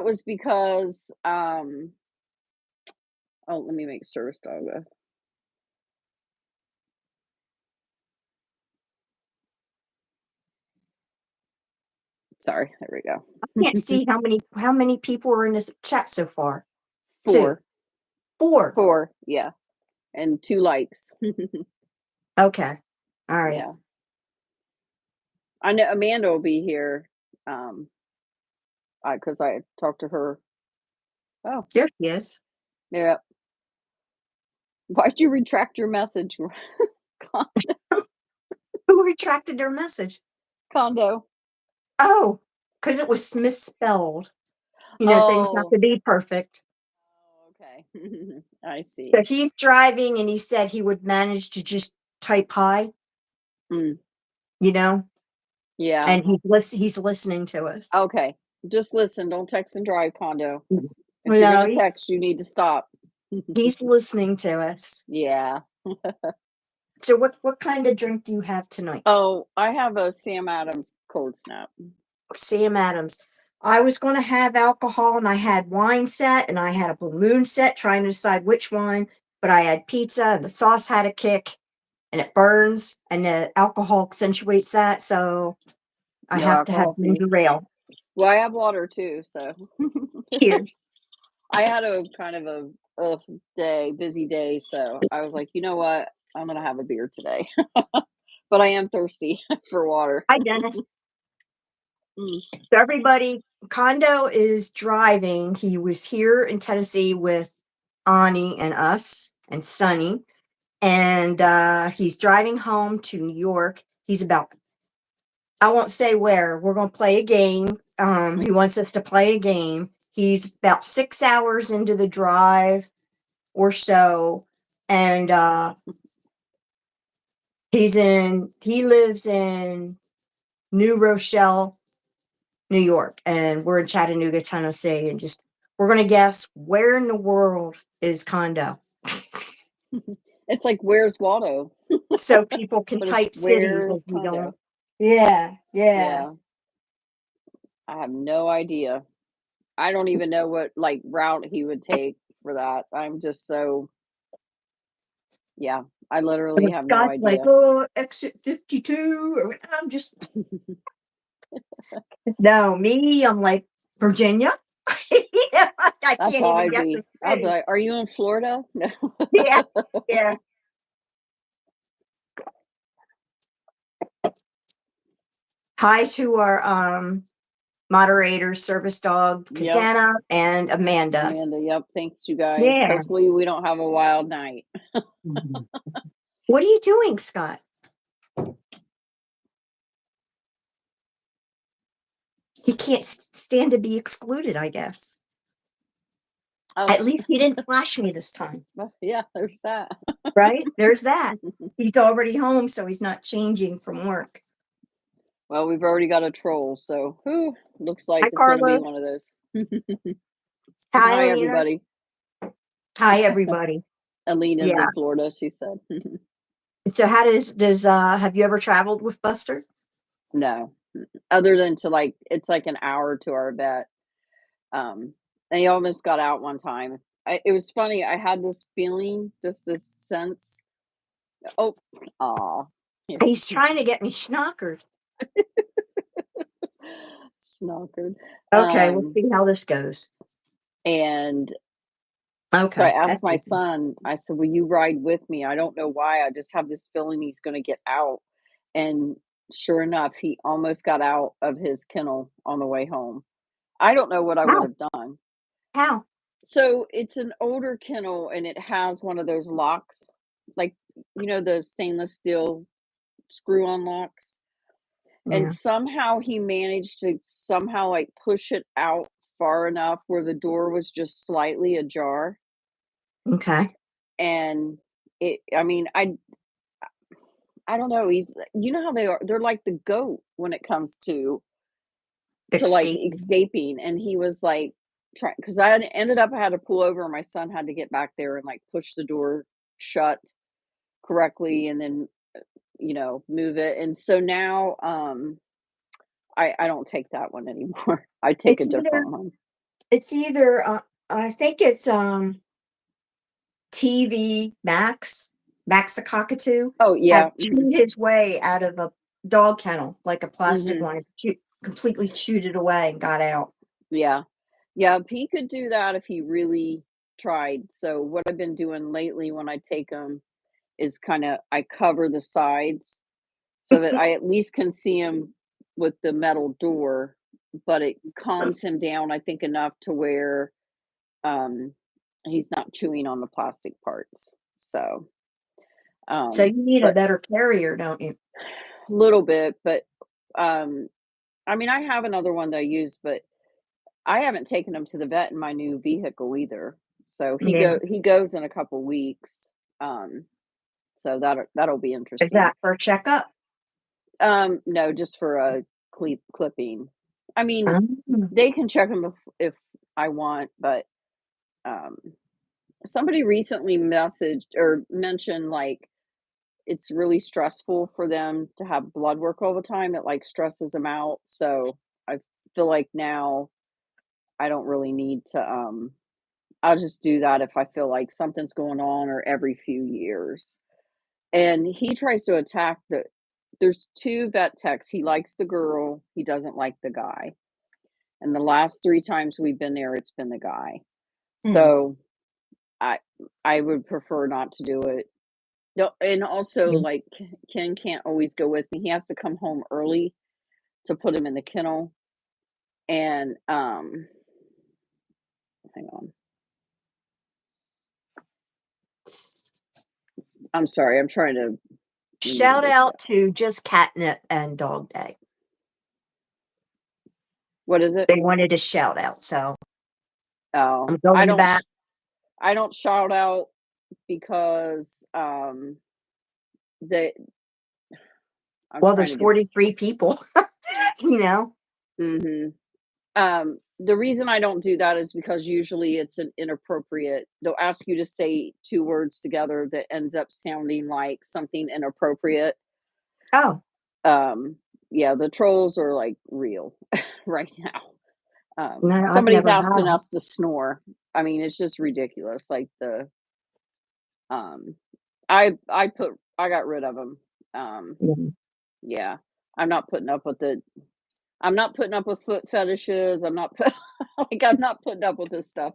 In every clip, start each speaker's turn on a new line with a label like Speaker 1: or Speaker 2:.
Speaker 1: It was because, oh, let me make service dog. Sorry, there we
Speaker 2: I
Speaker 1: go.
Speaker 2: can't see how many people are in the chat so far. 2,
Speaker 1: Four,
Speaker 2: 4.
Speaker 1: four, yeah, and 2 likes.
Speaker 2: Okay. All right.
Speaker 1: Yeah, I know Amanda will be here, um, because I talked to her. Oh,
Speaker 2: There she is.
Speaker 1: yeah. Why'd you retract your message? Con
Speaker 2: Who retracted their message?
Speaker 1: condo.
Speaker 2: Oh, because it was misspelled. Things have
Speaker 1: Oh.
Speaker 2: to be perfect.
Speaker 1: Oh, okay. I
Speaker 2: So
Speaker 1: see.
Speaker 2: he's driving and he said he would manage to just type hi,
Speaker 1: Mm,
Speaker 2: you know,
Speaker 1: yeah.
Speaker 2: and he's listening to us.
Speaker 1: Okay. Just listen, don't text and drive, condo. If you're
Speaker 2: No,
Speaker 1: gonna text, you need to stop.
Speaker 2: he's listening to us.
Speaker 1: Yeah.
Speaker 2: So what kind of drink do you have tonight?
Speaker 1: Oh, I have a Sam Adams cold snap.
Speaker 2: Sam Adams. I was going to have alcohol and I had wine set and I had a Blue Moon set trying to decide which one, but I had pizza and the sauce had a kick and it burns and the alcohol accentuates that. So I
Speaker 1: No
Speaker 2: have to have
Speaker 1: alcohol for you.
Speaker 2: ginger ale.
Speaker 1: Well, I have water too, so
Speaker 2: Cheers.
Speaker 1: I had a kind of a day, busy day, so I was like, you know what? I'm gonna have a beer today. But I am thirsty for water.
Speaker 2: Hi, Dennis.
Speaker 1: Mm,
Speaker 2: So everybody, Kondo is driving. He was here in Tennessee with Ani and us and Sonny, and he's driving home to New York. He's about, I won't say where. We're going to play a game. He wants us to play a game. He's about 6 hours into the drive or so, and he lives in New Rochelle, New York, and we're in Chattanooga, Tennessee, and just we're gonna guess where in the world is Condo,
Speaker 1: it's like, "Where's Waldo?"
Speaker 2: so people can
Speaker 1: But it's,
Speaker 2: type cities if
Speaker 1: "Where's
Speaker 2: you don't.
Speaker 1: condo?"
Speaker 2: Yeah, yeah.
Speaker 1: Yeah, I have no idea. I don't even know what, like, route he would take for that. I'm just so yeah, I literally
Speaker 2: And
Speaker 1: have no
Speaker 2: Scott's like,
Speaker 1: idea.
Speaker 2: oh, exit 52. I'm just no me. I'm like Virginia. Yeah, I
Speaker 1: That's
Speaker 2: can't
Speaker 1: how
Speaker 2: even
Speaker 1: I'd
Speaker 2: get the
Speaker 1: be. I'd be
Speaker 2: city.
Speaker 1: like, "Are you in Florida?" No.
Speaker 2: Yeah, yeah. Hi to our moderators, Service Dog,
Speaker 1: Yep,
Speaker 2: Kazana, and Amanda.
Speaker 1: Amanda, yep, thanks, you guys.
Speaker 2: Yeah.
Speaker 1: Hopefully, we don't have a wild night.
Speaker 2: Mhm. What are you doing, Scott? He can't stand to be excluded, I guess.
Speaker 1: Oh,
Speaker 2: At least he didn't flash me this time,
Speaker 1: well, yeah, there's that.
Speaker 2: right? There's that. He's already home, so he's not changing from work.
Speaker 1: Well, we've already got a troll, so, whew, looks like
Speaker 2: Hi,
Speaker 1: it's gonna be
Speaker 2: Carlos.
Speaker 1: one of those.
Speaker 2: Hi,
Speaker 1: Hi,
Speaker 2: Alina.
Speaker 1: everybody.
Speaker 2: Hi, everybody.
Speaker 1: Alina's
Speaker 2: Yeah.
Speaker 1: in Florida, she said.
Speaker 2: So how does have you ever traveled with Buster?
Speaker 1: No, other than to, like it's like an hour to our vet, and he almost got out one time. It was funny, I had this feeling, just this sense. Oh, aw, here,
Speaker 2: He's trying to get me schnockered.
Speaker 1: snockered,
Speaker 2: Okay, we'll see how this goes.
Speaker 1: and so I
Speaker 2: Okay,
Speaker 1: asked
Speaker 2: that's
Speaker 1: my
Speaker 2: easy.
Speaker 1: son, I said, "Will you ride with me?" I don't know why, I just have this feeling he's gonna get out, and sure enough, he almost got out of his kennel on the way home. I don't know what I would
Speaker 2: How?
Speaker 1: have done.
Speaker 2: How?
Speaker 1: So, it's an older kennel, and it has one of those locks, like, the stainless steel screw-on locks, and
Speaker 2: Yeah.
Speaker 1: somehow he managed to somehow, like, push it out far enough where the door was just slightly ajar,
Speaker 2: Okay.
Speaker 1: and I mean, I don't know, you know how they are, they're like the goat when it comes to, like,
Speaker 2: Escape.
Speaker 1: escaping, and he was, like, trying because I had ended up I had to pull over, and my son had to get back there and, like, push the door shut correctly and then, move it, and so now, I don't take that one anymore. I take a
Speaker 2: It's either
Speaker 1: different one.
Speaker 2: It's either, I think it's, TV Max the cockatoo,
Speaker 1: Oh,
Speaker 2: had
Speaker 1: yeah, mhm,
Speaker 2: chewed his way out of a dog kennel, like a plastic
Speaker 1: mhm,
Speaker 2: one, completely chewed it away and got out.
Speaker 1: yeah. Yeah, he could do that if he really tried. So what I've been doing lately when I take him is kinda I cover the sides so that I at least can see him with the metal door, but it calms him down, I think, enough to where, um, he's not chewing on the plastic parts. So,
Speaker 2: So you need a
Speaker 1: but
Speaker 2: better carrier, don't you?
Speaker 1: a little bit, but, um, I mean, I have another one that I use, but I haven't taken him to the vet in my new vehicle either. So
Speaker 2: Yeah.
Speaker 1: he goes in a couple weeks. Um, so that'll be
Speaker 2: Is
Speaker 1: interesting.
Speaker 2: that for a checkup?
Speaker 1: No, just for a clipping. I mean,
Speaker 2: Oh.
Speaker 1: they can check them if I want, but um, somebody recently messaged or mentioned like it's really stressful for them to have blood work all the time. It like stresses them out. So I feel like now I don't really need to. I'll just do that if I feel like something's going on or every few years. And he tries to attack there's 2 vet techs. He likes the girl, he doesn't like the guy. And the last 3 times we've been there, it's been the guy.
Speaker 2: Hmm.
Speaker 1: So, I I would prefer not to do it. No, and also,
Speaker 2: Yeah.
Speaker 1: like, Ken can't always go with me. He has to come home early to put him in the kennel, and, hang on. I'm sorry, I'm trying to
Speaker 2: Shout
Speaker 1: remember
Speaker 2: out
Speaker 1: stuff.
Speaker 2: to just catnip and dog day.
Speaker 1: What is it?
Speaker 2: They wanted a shout out, so
Speaker 1: Oh,
Speaker 2: I'm going back.
Speaker 1: I don't shout out because, they I'm
Speaker 2: Well,
Speaker 1: trying
Speaker 2: there's
Speaker 1: to get
Speaker 2: 43 people, you know?
Speaker 1: mhm. The reason I don't do that is because usually it's an inappropriate they'll ask you to say 2 words together that ends up sounding like something inappropriate.
Speaker 2: Oh,
Speaker 1: Um, yeah, the trolls are, like, real right now.
Speaker 2: no, I've
Speaker 1: Somebody's
Speaker 2: never had
Speaker 1: asking
Speaker 2: 'em.
Speaker 1: us to snore. I mean, it's just ridiculous, like, um I got rid of them.
Speaker 2: Mhm.
Speaker 1: Yeah. I'm not putting up with it. I'm not putting up with foot fetishes, I'm not put like, I'm not putting up with this stuff.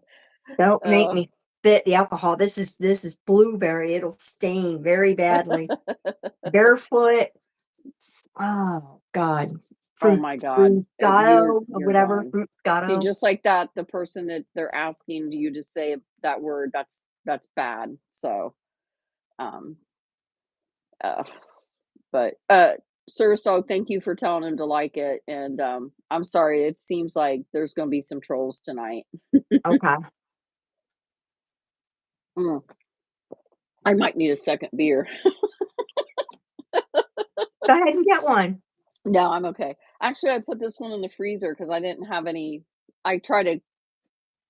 Speaker 2: Don't make
Speaker 1: Uh,
Speaker 2: me spit the alcohol. This is blueberry. It'll stain very badly. Barefoot. Oh god.
Speaker 1: oh my god,
Speaker 2: Fruscato or
Speaker 1: you're
Speaker 2: whatever,
Speaker 1: done. See,
Speaker 2: Fruscato.
Speaker 1: just like that, the person that they're asking you to say that word, that's bad. So, um, uh, but, Sir So thank you for telling him to like it, and, I'm sorry, it seems like there's gonna be some trolls tonight.
Speaker 2: Okay.
Speaker 1: Mm, I might need a second beer.
Speaker 2: Go ahead and get one.
Speaker 1: No, I'm okay. Actually, I put this one in the freezer because I didn't have any I try to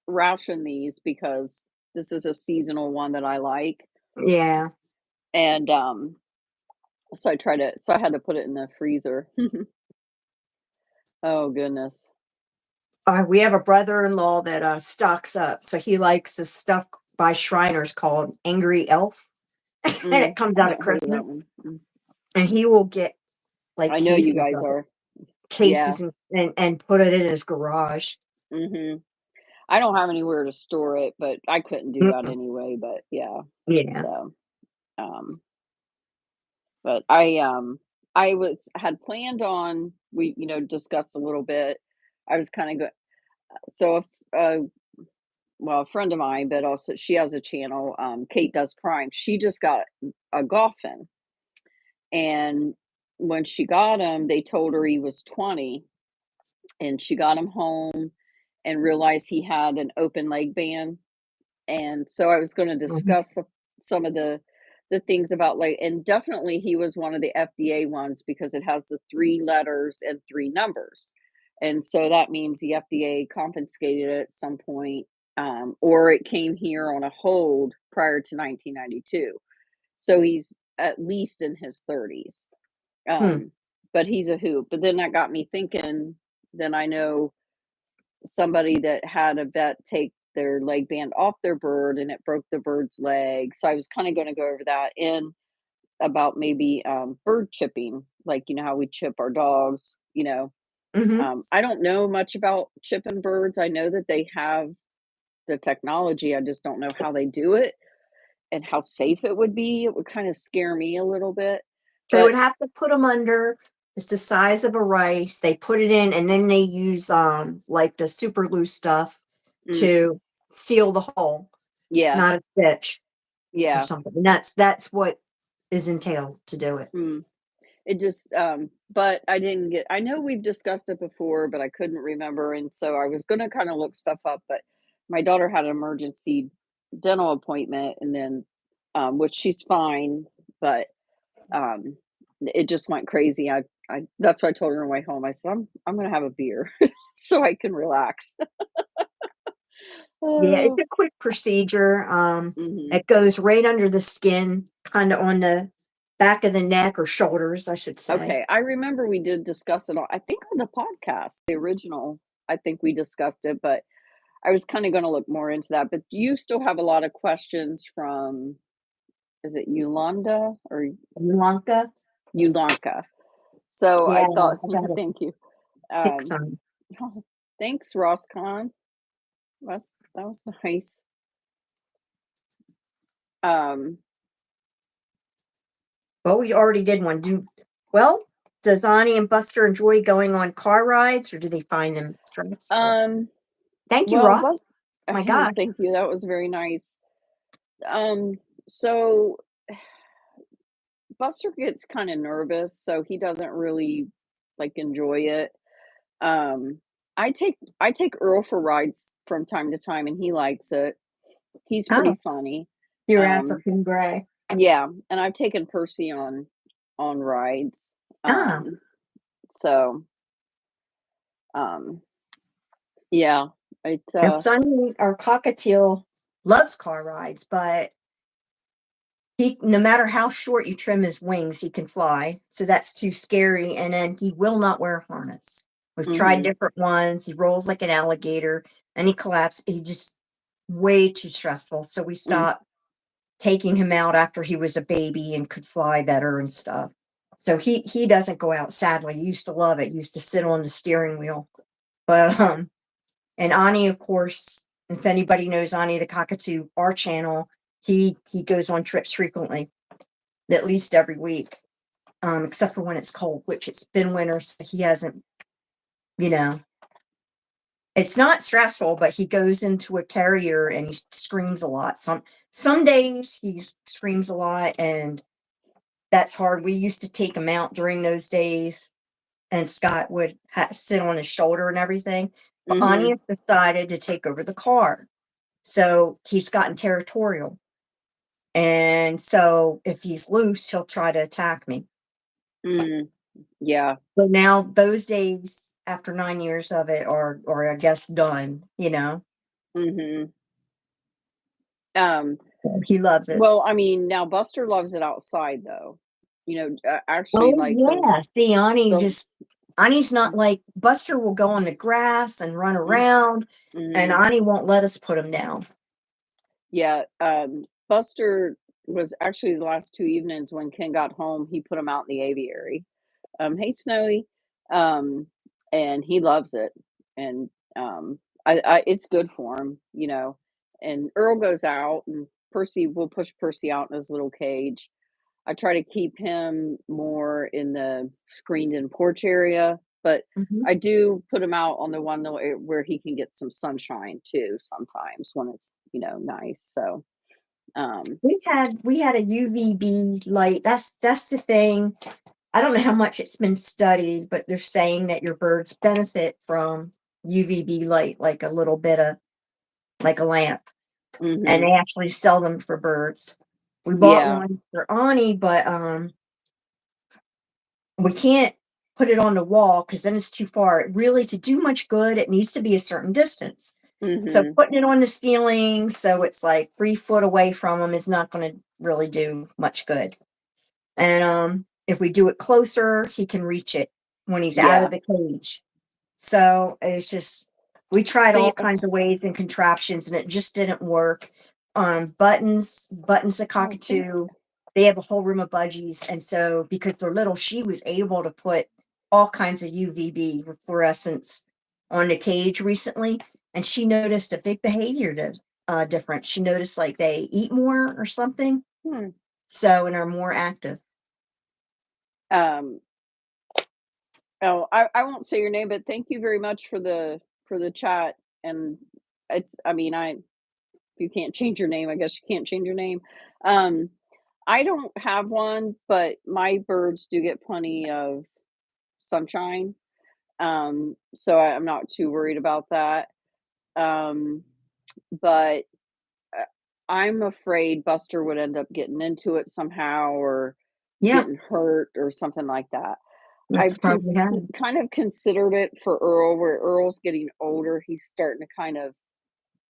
Speaker 1: ration these because this is a seasonal one that I like,
Speaker 2: Yeah.
Speaker 1: and, so I had to put it in the freezer. Oh, goodness.
Speaker 2: We have a brother-in-law that, stocks up, so he likes this stuff by Shriners called Angry Elf, and it comes
Speaker 1: I
Speaker 2: out at
Speaker 1: haven't heard of
Speaker 2: Christmas,
Speaker 1: that one.
Speaker 2: and he will get, like,
Speaker 1: I know you
Speaker 2: cases
Speaker 1: guys
Speaker 2: of it.
Speaker 1: are. Yeah,
Speaker 2: Cases and put it in his garage.
Speaker 1: mhm. I don't have anywhere to store it, but I couldn't do that
Speaker 2: Mm-mm.
Speaker 1: anyway, but yeah.
Speaker 2: Yeah.
Speaker 1: So, um, but I was had planned on discussed a little bit. I was kinda go so, uh well, a friend of mine, but also she has a channel, Kate Does Crime. She just got a Golfin, and when she got him, they told her he was 20, and she got him home and realized he had an open leg band. And so I was going to
Speaker 2: Mhm.
Speaker 1: discuss some of the things about like, and definitely he was one of the FDA ones because it has the 3 letters and 3 numbers, and so that means the FDA confiscated it at some point, or it came here on a hold prior to 1992. So he's at least in his 30s,
Speaker 2: Hmm.
Speaker 1: but he's a hoop. But then that got me thinking. Then I know somebody that had a vet take their leg band off their bird and it broke the bird's leg. So I was kind of going to go over that and about maybe bird chipping, like you know how we chip our dogs.
Speaker 2: Mhm.
Speaker 1: I don't know much about chipping birds. I know that they have the technology. I just don't know how they do it and how safe it would be. It would kind of scare me a little bit.
Speaker 2: They
Speaker 1: But
Speaker 2: would have to put them under. It's the size of a rice. They put it in, and then they use like the super loose stuff
Speaker 1: mm,
Speaker 2: to seal the hole,
Speaker 1: yeah,
Speaker 2: not a stitch or
Speaker 1: yeah.
Speaker 2: something. And that's what is entailed to do it.
Speaker 1: Mm. It just, but I didn't get. I know we've discussed it before, but I couldn't remember, and so I was gonna kinda look stuff up, but my daughter had an emergency dental appointment, and then, which she's fine, but, um, it just went crazy. I that's why I told her on the way home. I said, I'm gonna have a beer so I can relax."
Speaker 2: Yeah, it's
Speaker 1: Oh,
Speaker 2: a quick procedure.
Speaker 1: mhm.
Speaker 2: It goes right under the skin, kind of on the back of the neck or shoulders, I should say.
Speaker 1: Okay, I remember we did discuss it on I think on the podcast, the original, I think we discussed it, but I was kinda gonna look more into that, but you still have a lot of questions from is it Yolanda or
Speaker 2: Blanca.
Speaker 1: Yulanka? So
Speaker 2: Yeah,
Speaker 1: I thought
Speaker 2: I got a
Speaker 1: thank you.
Speaker 2: pick
Speaker 1: Um,
Speaker 2: some.
Speaker 1: oh, thanks, Roscon. That was nice. Um,
Speaker 2: Well, we already did one. Well, does Ani and Buster enjoy going on car rides, or do they find them stressful?
Speaker 1: um,
Speaker 2: Thank you,
Speaker 1: well,
Speaker 2: Ross.
Speaker 1: Bus
Speaker 2: My gosh.
Speaker 1: thank you, that was very nice. So Buster gets kinda nervous, so he doesn't really, like, enjoy it. Um, I take Earl for rides from time to time, and he likes it. He's
Speaker 2: Oh,
Speaker 1: pretty funny.
Speaker 2: you're
Speaker 1: Um,
Speaker 2: African gray.
Speaker 1: yeah, and I've taken Percy on rides.
Speaker 2: Ah,
Speaker 1: So, um, yeah, it's,
Speaker 2: and Sonny, our cockatiel, loves car rides, but he, no matter how short you trim his wings, he can fly. So that's too scary. And then he will not wear a harness. We've tried
Speaker 1: mhm,
Speaker 2: different ones. He rolls like an alligator and he collapses. He just way too stressful. So we
Speaker 1: mm,
Speaker 2: stopped taking him out after he was a baby and could fly better and stuff. So he doesn't go out, sadly. He used to love it. He used to sit on the steering wheel. But and Ani, of course, if anybody knows Ani the cockatoo, our channel, he goes on trips frequently, at least every week. Except for when it's cold, which it's been winter, so he hasn't, you know, it's not stressful, but he goes into a carrier and he screams a lot. Some days he screams a lot, and that's hard. We used to take him out during those days, and Scott would sit on his shoulder and everything. But Anya
Speaker 1: mhm,
Speaker 2: has decided to take over the car, so he's gotten territorial. And so if he's loose, he'll try to attack me.
Speaker 1: mm, yeah,
Speaker 2: But now those days after 9 years of it are I guess done.
Speaker 1: mhm. Um,
Speaker 2: He loves it.
Speaker 1: well, I mean, now Buster loves it outside, though. Actually,
Speaker 2: Oh
Speaker 1: like,
Speaker 2: yeah. See,
Speaker 1: the
Speaker 2: Ani's not like Buster will go on the grass and run
Speaker 1: mm,
Speaker 2: around, and
Speaker 1: mhm.
Speaker 2: Ani won't let us put him down.
Speaker 1: Yeah, Buster was actually the last 2 evenings when Ken got home, he put him out in the aviary. "Hey, Snowy," um, and he loves it, and, I it's good for him, and Earl goes out, and Percy will push Percy out in his little cage. I try to keep him more in the screened-in porch area, but
Speaker 2: Mhm.
Speaker 1: I do put him out on the one though, where he can get some sunshine too sometimes when it's nice, so, um
Speaker 2: We had a UVB light. That's the thing. I don't know how much it's been studied, but they're saying that your birds benefit from UVB light, like a little bit of like a lamp, and
Speaker 1: mhm,
Speaker 2: they actually sell them for birds. We bought
Speaker 1: yeah,
Speaker 2: one for Ani, but we can't put it on the wall because then it's too far. Really, to do much good, it needs to be a certain distance. So
Speaker 1: mhm,
Speaker 2: putting it on the ceiling so it's like 3 foot away from them is not going to really do much good. And if we do it closer, he can reach it when he's out of
Speaker 1: yeah,
Speaker 2: the cage. So it's just We tried
Speaker 1: See,
Speaker 2: all kinds of ways and contraptions, and it just didn't work. Buttons a
Speaker 1: oh, thank
Speaker 2: cockatoo. They have a whole room of budgies, and so because they're little, she was able to put all kinds of UVB fluorescence on the cage recently, and she noticed a big difference. She noticed like they eat more or something,
Speaker 1: hmm.
Speaker 2: so and are more active.
Speaker 1: Um, oh, I won't say your name, but thank you very much for the chat. And it's, I mean, I if you can't change your name, I guess you can't change your name. Um, I don't have one, but my birds do get plenty of sunshine. So I'm not too worried about that. Um, but uh, I'm afraid Buster would end up getting into it somehow or
Speaker 2: Yeah,
Speaker 1: getting hurt or something like that.
Speaker 2: that's
Speaker 1: I've
Speaker 2: probably how.
Speaker 1: kind of considered it for Earl, where Earl's getting older. He's starting to kind of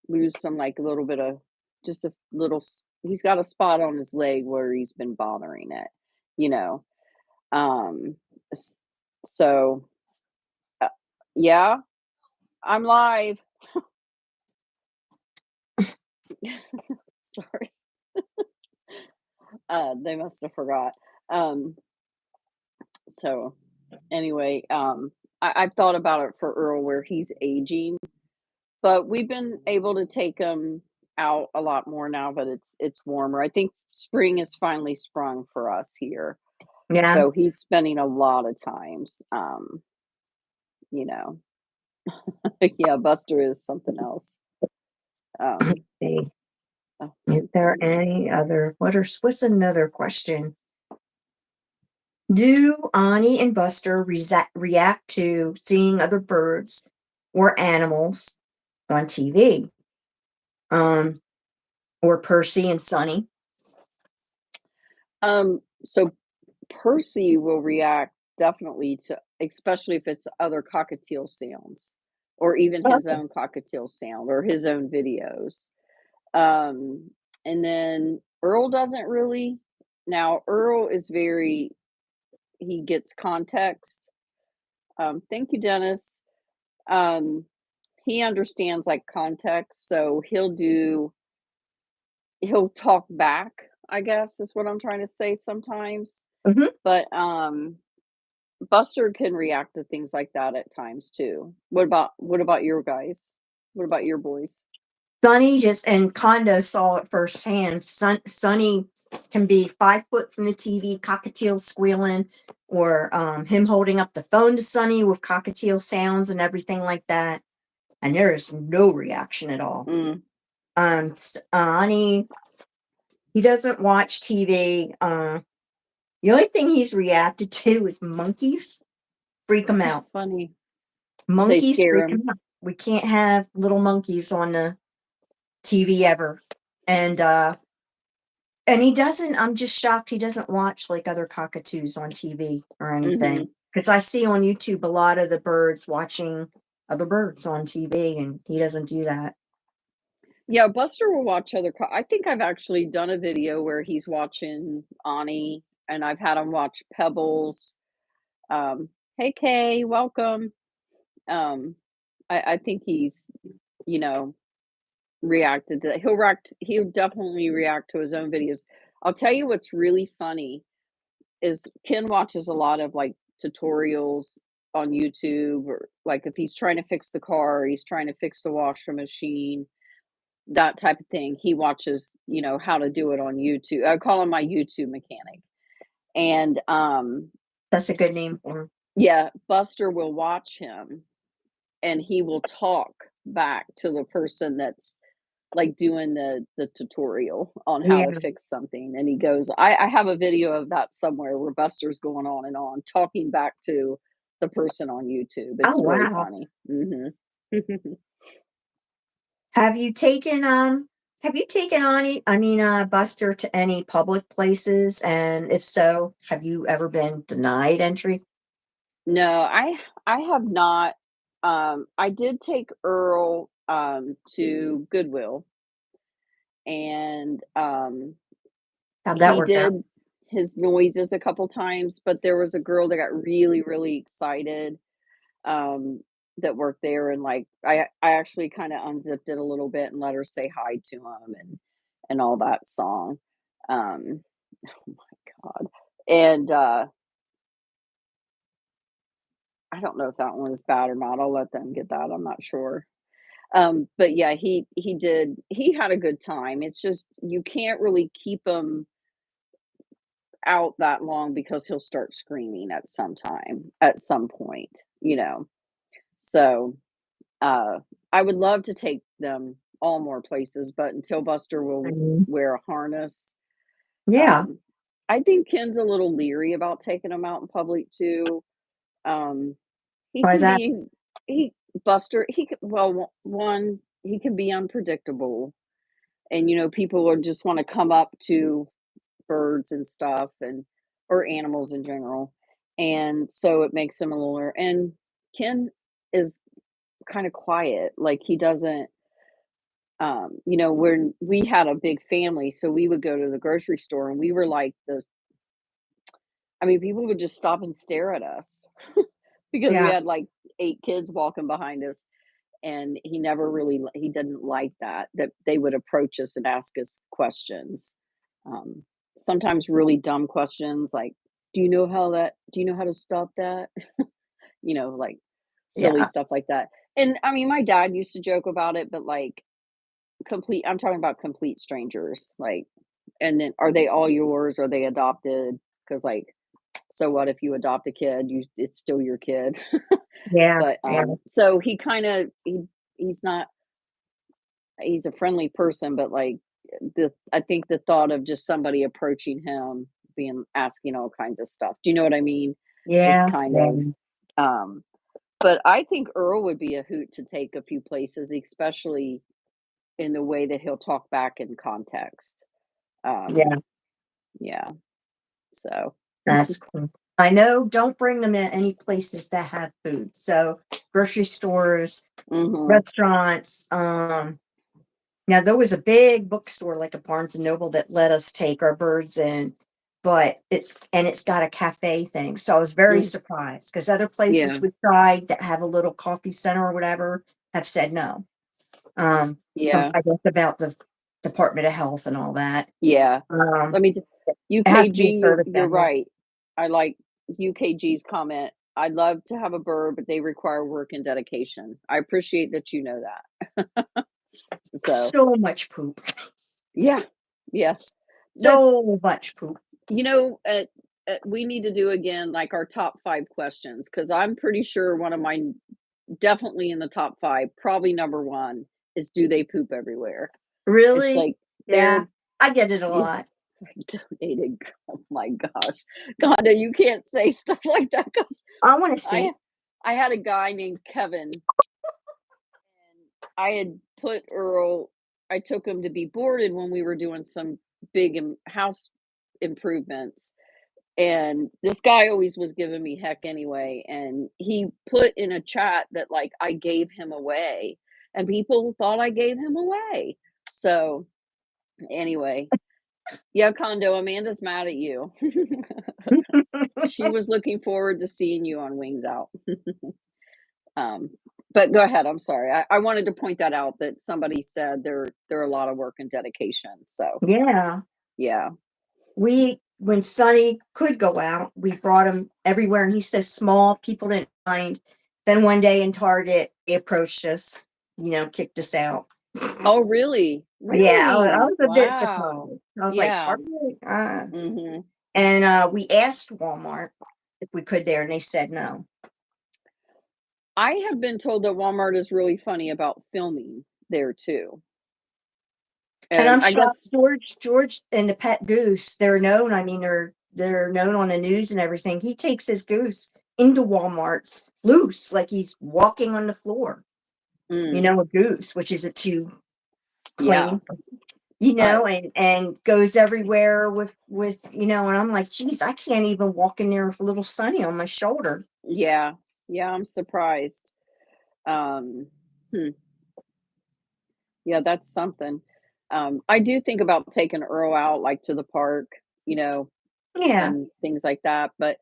Speaker 1: lose some, like, a little bit of just a little he's got a spot on his leg where he's been bothering it, you know? Um, s so, uh yeah, I'm live. Sorry. They must have forgot. Um, so anyway, I've thought about it for Earl where he's aging, but we've been able to take him out a lot more now that it's warmer. I think spring has finally sprung for us here.
Speaker 2: Yeah.
Speaker 1: So he's spending a lot of times, you know, yeah, Buster is something else.
Speaker 2: Let's
Speaker 1: Um,
Speaker 2: see.
Speaker 1: oh
Speaker 2: Is
Speaker 1: my
Speaker 2: there
Speaker 1: goodness.
Speaker 2: any other what's another question? Do Ani and Buster react to seeing other birds or animals on TV? Um, or Percy and Sunny?
Speaker 1: So Percy will react definitely to, especially if it's other cockatiel sounds or even his
Speaker 2: Okay.
Speaker 1: own cockatiel sound or his own videos. Um, and then Earl doesn't really. Now, Earl is very, he gets context. Thank you, Dennis. Um, he understands like context, so he'll talk back, I guess is what I'm trying to say sometimes.
Speaker 2: Hmm.
Speaker 1: But Buster can react to things like that at times too. What about your guys? What about your boys?
Speaker 2: Sunny just and Kondo saw it firsthand. Sunny can be 5 foot from the TV, cockatiel squealing, or him holding up the phone to Sunny with cockatiel sounds and everything like that. And there is no reaction at all.
Speaker 1: Mm,
Speaker 2: Ani, he doesn't watch TV. The only thing he's reacted to is monkeys. Freak him out.
Speaker 1: funny. They
Speaker 2: Monkeys
Speaker 1: scare
Speaker 2: freak
Speaker 1: him.
Speaker 2: him out. We can't have little monkeys on the TV ever. And he doesn't. I'm just shocked he doesn't watch like other cockatoos on TV or
Speaker 1: Mhm.
Speaker 2: anything. Because I see on YouTube a lot of the birds watching other birds on TV, and he doesn't do that.
Speaker 1: Yeah, Buster will watch I think I've actually done a video where he's watching Ani, and I've had him watch Pebbles. Hey Kay, welcome. Um, I think he's, you know, reacted to that. He'll definitely react to his own videos. I'll tell you what's really funny is Ken watches a lot of like tutorials on YouTube, or like if he's trying to fix the car, or he's trying to fix the washer machine, that type of thing. He watches, you know, how to do it on YouTube. I call him my YouTube mechanic. And
Speaker 2: That's a good name for him.
Speaker 1: yeah, Buster will watch him and he will talk back to the person that's like doing the tutorial on how to
Speaker 2: Yeah.
Speaker 1: fix something. And he goes, I have a video of that somewhere where Buster's going on, talking back to the person on YouTube.
Speaker 2: Oh
Speaker 1: It's really
Speaker 2: wow.
Speaker 1: funny. Hmm.
Speaker 2: Have you taken Ani, Buster to any public places? And if so, have you ever been denied entry?
Speaker 1: No, I have not. I did take Earl to Goodwill, and
Speaker 2: How'd that
Speaker 1: he
Speaker 2: work out?
Speaker 1: did his noises a couple times, but there was a girl that got really, really excited. that work there, and, like, I actually kinda unzipped it a little bit and let her say hi to him and all that song. Um, oh my god. And, I don't know if that one was bad or not, I'll let them get that, I'm not sure. But yeah, he had a good time. It's just you can't really keep him out that long because he'll start screaming at some point, you know? So, uh, I would love to take them all more places, but until Buster will
Speaker 2: Mhm.
Speaker 1: wear a harness,
Speaker 2: Yeah.
Speaker 1: um, I think Ken's a little leery about taking him out in public too. Um, he
Speaker 2: Why is
Speaker 1: can
Speaker 2: that?
Speaker 1: be he Buster, he could well, one, he can be unpredictable, and, people would just wanna come up to birds and stuff or animals in general, and so it makes him a little and Ken is kinda quiet, like, he doesn't, when we had a big family, so we would go to the grocery store, and we were like those I mean, people would just stop and stare at us because we
Speaker 2: Yeah.
Speaker 1: had, like, 8 kids walking behind us, and he never really he didn't like that they would approach us and ask us questions. Um, Sometimes really dumb questions like, do you know how to stop that?" Like, silly
Speaker 2: Yeah.
Speaker 1: stuff like that. And, I mean, my dad used to joke about it, but, like, I'm talking about complete strangers, like, and then, "Are they all yours? Are they adopted?" Because like, so what if you adopt a kid? It's still your kid.
Speaker 2: Yeah.
Speaker 1: But,
Speaker 2: Yeah.
Speaker 1: so he's not he's a friendly person, but, like, I think the thought of just somebody approaching him, asking all kinds of stuff, do you know what I mean? Is
Speaker 2: Yeah.
Speaker 1: kind
Speaker 2: Yeah.
Speaker 1: of, um but I think Earl would be a hoot to take a few places, especially in the way that he'll talk back in context. Um,
Speaker 2: Yeah.
Speaker 1: yeah, so
Speaker 2: That's cool. I know, don't bring them in any places that have food. So grocery stores,
Speaker 1: mhm,
Speaker 2: restaurants, now there was a big bookstore like a Barnes and Noble that let us take our birds in, but it's got a cafe thing. So I was very
Speaker 1: mm,
Speaker 2: surprised because other places
Speaker 1: yeah,
Speaker 2: we tried that have a little coffee center or whatever have said no.
Speaker 1: yeah,
Speaker 2: I guess about the Department of Health and all that.
Speaker 1: yeah.
Speaker 2: Um,
Speaker 1: Let me t
Speaker 2: it has to be a
Speaker 1: UKG,
Speaker 2: service
Speaker 1: you're
Speaker 2: animal.
Speaker 1: right. I like UKG's comment. "I'd love to have a bird, but they require work and dedication." I appreciate that you know that. So,
Speaker 2: So much poop.
Speaker 1: yeah, yeah. That's
Speaker 2: So much poop.
Speaker 1: you know, we need to do again, like, our top 5 questions because 'cause I'm pretty sure one of mine definitely in the top 5, probably number 1 is, do they poop everywhere? It's
Speaker 2: Really?
Speaker 1: like
Speaker 2: Yeah,
Speaker 1: they're
Speaker 2: I get it a
Speaker 1: yeah,
Speaker 2: lot.
Speaker 1: donated. Oh my gosh. God, no, you can't say stuff like that because
Speaker 2: I wanna
Speaker 1: I
Speaker 2: see.
Speaker 1: I had a guy named Kevin, and I had put Earl I took him to be boarded when we were doing some big house improvements, and this guy always was giving me heck anyway, and he put in a chat that, like, I gave him away, and people thought I gave him away. So, anyway, yeah, Condo, Amanda's mad at you. She was looking forward to seeing you on Wings Out. Um, but go ahead, I'm sorry. I wanted to point that out that somebody said there are a lot of work and dedication, so,
Speaker 2: Yeah.
Speaker 1: yeah.
Speaker 2: When Sonny could go out, we brought him everywhere, and he's so small, people didn't mind. Then one day in Target, he approached us, kicked us out.
Speaker 1: Oh, really?
Speaker 2: Yeah, I
Speaker 1: Really?
Speaker 2: was a bit
Speaker 1: Wow.
Speaker 2: surprised. I was like,
Speaker 1: Yeah.
Speaker 2: "Target?
Speaker 1: Mhm.
Speaker 2: And, we asked Walmart if we could there, and they said no.
Speaker 1: I have been told that Walmart is really funny about filming there too,
Speaker 2: And
Speaker 1: and
Speaker 2: I'm
Speaker 1: I
Speaker 2: shocked
Speaker 1: guess
Speaker 2: George and the pet goose, they're known, I mean, they're known on the news and everything. He takes his goose into Walmart's loose, like he's walking on the floor,
Speaker 1: mm,
Speaker 2: a goose, which isn't too
Speaker 1: yeah,
Speaker 2: clean,
Speaker 1: I
Speaker 2: and goes everywhere and I'm like, "Geez, I can't even walk in there with little Sonny on my shoulder."
Speaker 1: yeah, yeah, I'm surprised. Um, hmm, yeah, that's something. I do think about taking Earl out, like, to the park, you know,
Speaker 2: Yeah.
Speaker 1: and things like that, but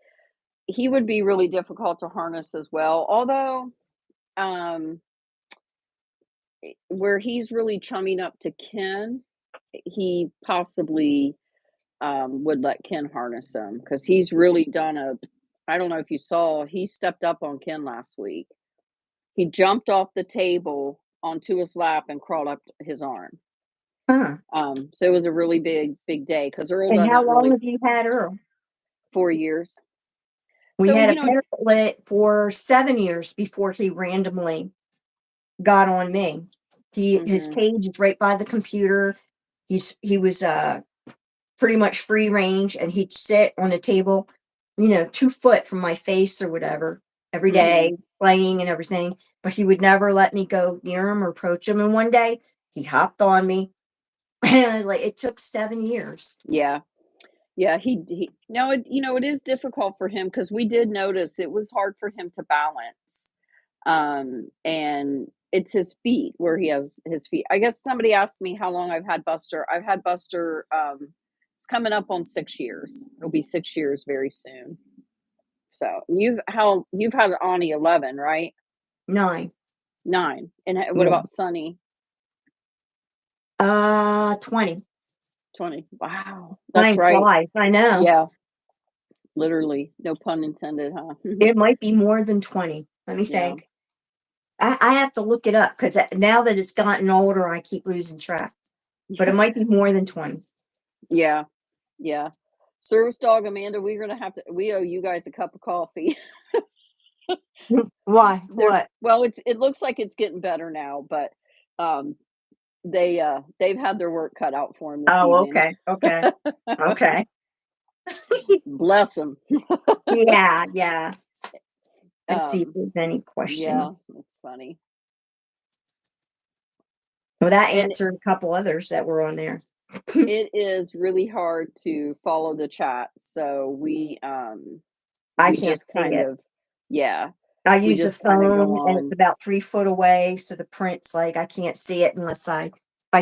Speaker 1: he would be really difficult to harness as well, although um, where he's really chumming up to Ken, he possibly would let Ken harness him because he's really done a. I don't know if you saw, he stepped up on Ken last week. He jumped off the table onto his lap and crawled up his arm.
Speaker 2: Huh.
Speaker 1: So it was a really big day because Earl
Speaker 2: And how
Speaker 1: doesn't
Speaker 2: long
Speaker 1: really.
Speaker 2: have you had Earl?
Speaker 1: 4 years.
Speaker 2: We
Speaker 1: So
Speaker 2: had a
Speaker 1: it's
Speaker 2: parrotlet for 7 years before he randomly got on me. His
Speaker 1: hmm
Speaker 2: cage is right by the computer. He was pretty much free range, and he'd sit on a table, 2 foot from my face or whatever every
Speaker 1: hmm
Speaker 2: day, playing and everything. But he would never let me go near him or approach him. And one day he hopped on me. And like it took 7 years.
Speaker 1: yeah. Yeah, he no, it is difficult for him because we did notice it was hard for him to balance. And it's his feet where he has his feet. I guess somebody asked me how long I've had Buster. I've had Buster, it's coming up on 6 years. It'll be 6 years very soon. So, you've had Ani 11, right?
Speaker 2: 9.
Speaker 1: 9. And what
Speaker 2: Yeah.
Speaker 1: about Sunny?
Speaker 2: 20.
Speaker 1: 20. Wow, that's
Speaker 2: Time
Speaker 1: right.
Speaker 2: flies. I know.
Speaker 1: Yeah, literally, no pun intended, huh?
Speaker 2: It might be more than 20. Let me
Speaker 1: Yeah.
Speaker 2: think. I have to look it up because now that it's gotten older, I keep losing track. But it might be more than 20.
Speaker 1: Yeah. Yeah. Service dog Amanda, we're gonna have to we owe you guys a cup of coffee.
Speaker 2: Why?
Speaker 1: They're
Speaker 2: What?
Speaker 1: well, it looks like it's getting better now, but, um, they've had their work cut out for them this
Speaker 2: Oh,
Speaker 1: evening.
Speaker 2: okay. Okay. Okay.
Speaker 1: Bless them.
Speaker 2: Yeah. Yeah. Let's see if
Speaker 1: Um,
Speaker 2: there's any questions.
Speaker 1: yeah, it's funny.
Speaker 2: Well, that
Speaker 1: And
Speaker 2: answered a couple others that were on there.
Speaker 1: it is really hard to follow the chat, so
Speaker 2: I
Speaker 1: we
Speaker 2: can't
Speaker 1: just
Speaker 2: see
Speaker 1: kind
Speaker 2: it.
Speaker 1: of yeah,
Speaker 2: I
Speaker 1: we
Speaker 2: use a
Speaker 1: just kinda go
Speaker 2: phone and it's
Speaker 1: on.
Speaker 2: about 3 foot away, so the print's like I can't see it unless I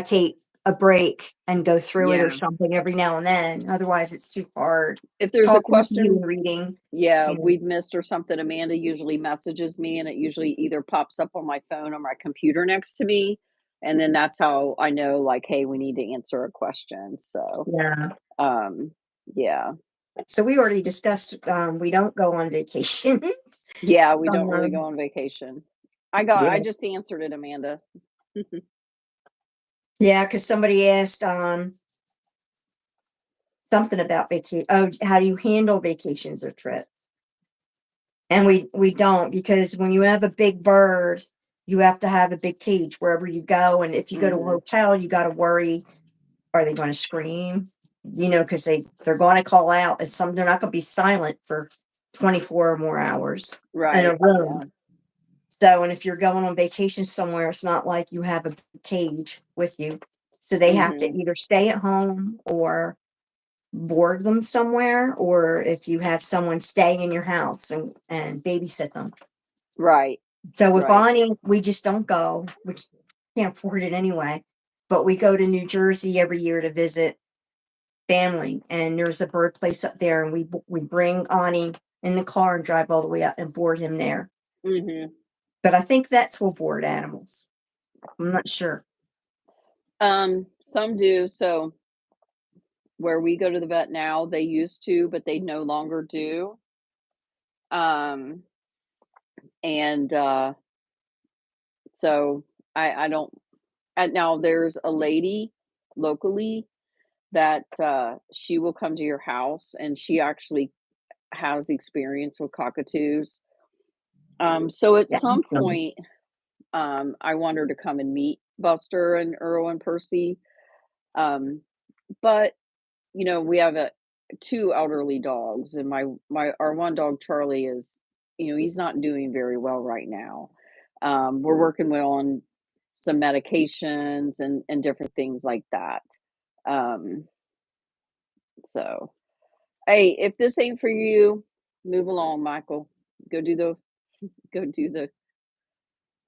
Speaker 2: take a break and go through it or
Speaker 1: Yeah.
Speaker 2: something every now and then. Otherwise, it's too hard
Speaker 1: If there's a
Speaker 2: talking to you
Speaker 1: question,
Speaker 2: and reading.
Speaker 1: yeah,
Speaker 2: You know,
Speaker 1: we've missed or something, Amanda usually messages me, and it usually either pops up on my phone or my computer next to me, and then that's how I know, like, "Hey, we need to answer a question." So,
Speaker 2: yeah.
Speaker 1: um, yeah.
Speaker 2: So we already discussed. We don't go on vacations.
Speaker 1: Yeah, we don't really go
Speaker 2: um,
Speaker 1: on vacation. I
Speaker 2: yeah,
Speaker 1: just answered it, Amanda.
Speaker 2: yeah. Because somebody asked something about vacation. Oh, how do you handle vacations or trips? And we don't, because when you have a big bird, you have to have a big cage wherever you go. And if you go to a
Speaker 1: Mhm.
Speaker 2: hotel, you got to worry, are they going to scream? Because they're going to call out. It's some They're not going to be silent for 24 or more hours in a
Speaker 1: Right,
Speaker 2: room.
Speaker 1: yeah.
Speaker 2: So, and if you're going on vacation somewhere, it's not like you have a cage with you. So they have to
Speaker 1: Mhm.
Speaker 2: either stay at home or board them somewhere, or if you have someone stay in your house and babysit them.
Speaker 1: Right,
Speaker 2: So with
Speaker 1: right.
Speaker 2: Bonnie, we just don't go. We can't afford it anyway. But we go to New Jersey every year to visit family, and there's a bird place up there, and we bring Ani in the car and drive all the way up and board him there.
Speaker 1: Mhm.
Speaker 2: But I think vets will board animals. I'm not sure.
Speaker 1: Some do, so where we go to the vet now, they used to, but they no longer do. Um, and, so I don't and now there's a lady locally that, she will come to your house, and she actually has experience with cockatoos. So at
Speaker 2: Yeah.
Speaker 1: some point, I want her to come and meet Buster and Earl and Percy. Um, but, we have 2 elderly dogs, and our one dog, Charlie, is he's not doing very well right now. We're working on some medications and different things like that. Um, so, hey, if this ain't for you, move along, Michael. Go do the go do the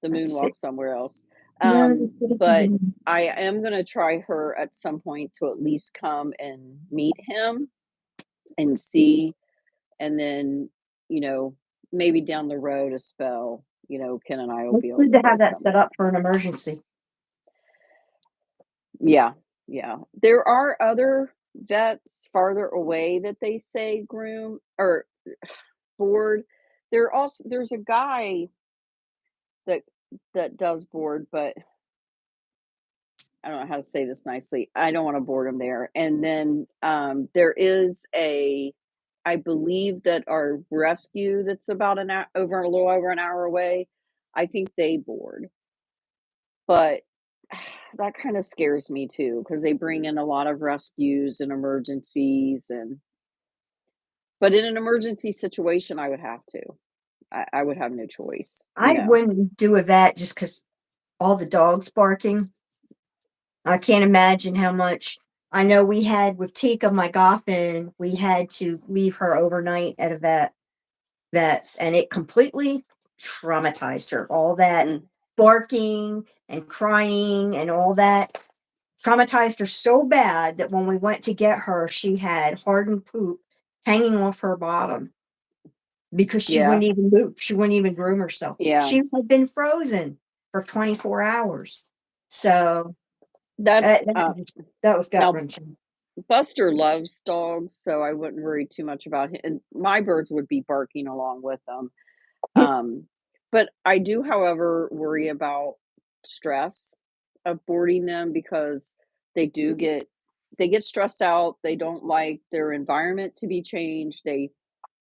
Speaker 2: Let's see.
Speaker 1: moonwalk somewhere else.
Speaker 2: No,
Speaker 1: But I am gonna try her at some point to at least come and meet him and see, and then, you know, maybe down the road a spell. Ken and I will
Speaker 2: It's
Speaker 1: be able
Speaker 2: good
Speaker 1: to
Speaker 2: to
Speaker 1: go
Speaker 2: have that set
Speaker 1: somewhere.
Speaker 2: up for an emergency.
Speaker 1: Yeah, yeah. There are other vets farther away that they say groom or board. There's a guy that does board, but I don't know how to say this nicely. I don't wanna board him there. And then, there is I believe that our rescue that's about an hou over a little over an hour away, I think they board. But that kinda scares me too because they bring in a lot of rescues and emergencies but in an emergency situation, I would have to. I would have no choice.
Speaker 2: I wouldn't do a vet just because all the dogs barking. I can't imagine how much. I know we had with Tika, my Goffin, we had to leave her overnight at a vet's, and it completely traumatized her. All that
Speaker 1: Mm,
Speaker 2: barking and crying and all that traumatized her so bad that when we went to get her, she had hardened poop hanging off her bottom because she
Speaker 1: yeah,
Speaker 2: wouldn't even move. She wouldn't even groom herself.
Speaker 1: yeah.
Speaker 2: She had been frozen for 24 hours. So
Speaker 1: That's,
Speaker 2: that was gut
Speaker 1: now
Speaker 2: wrenching.
Speaker 1: Buster loves dogs, so I wouldn't worry too much about him. And my birds would be barking along with them. Um, but I do, however, worry about stress of boarding them because they do get they get stressed out. They don't like their environment to be changed.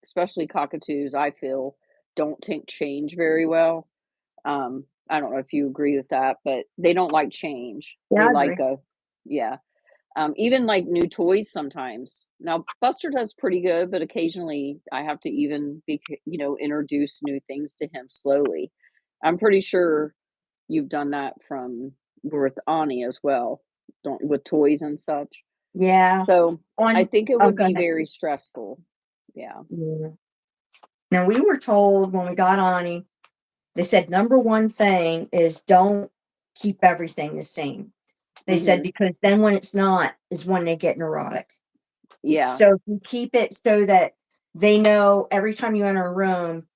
Speaker 1: Especially cockatoos, I feel, don't take change very well. I don't know if you agree with that, but they don't like change.
Speaker 2: Yeah,
Speaker 1: They
Speaker 2: I
Speaker 1: like
Speaker 2: agree.
Speaker 1: a yeah. Even like new toys sometimes. Now Buster does pretty good, but occasionally I have to even introduce new things to him slowly. I'm pretty sure you've done that from with Ani as well, don't with toys and such.
Speaker 2: Yeah.
Speaker 1: So I
Speaker 2: On
Speaker 1: think it
Speaker 2: Oh,
Speaker 1: would
Speaker 2: go
Speaker 1: be
Speaker 2: ahead.
Speaker 1: very stressful. Yeah.
Speaker 2: Yeah. Now we were told when we got Ani, they said number one thing is don't keep everything the same. They said
Speaker 1: Mhm.
Speaker 2: because then when it's not is when they get neurotic.
Speaker 1: Yeah.
Speaker 2: So if you keep it so that they know every time you enter a room,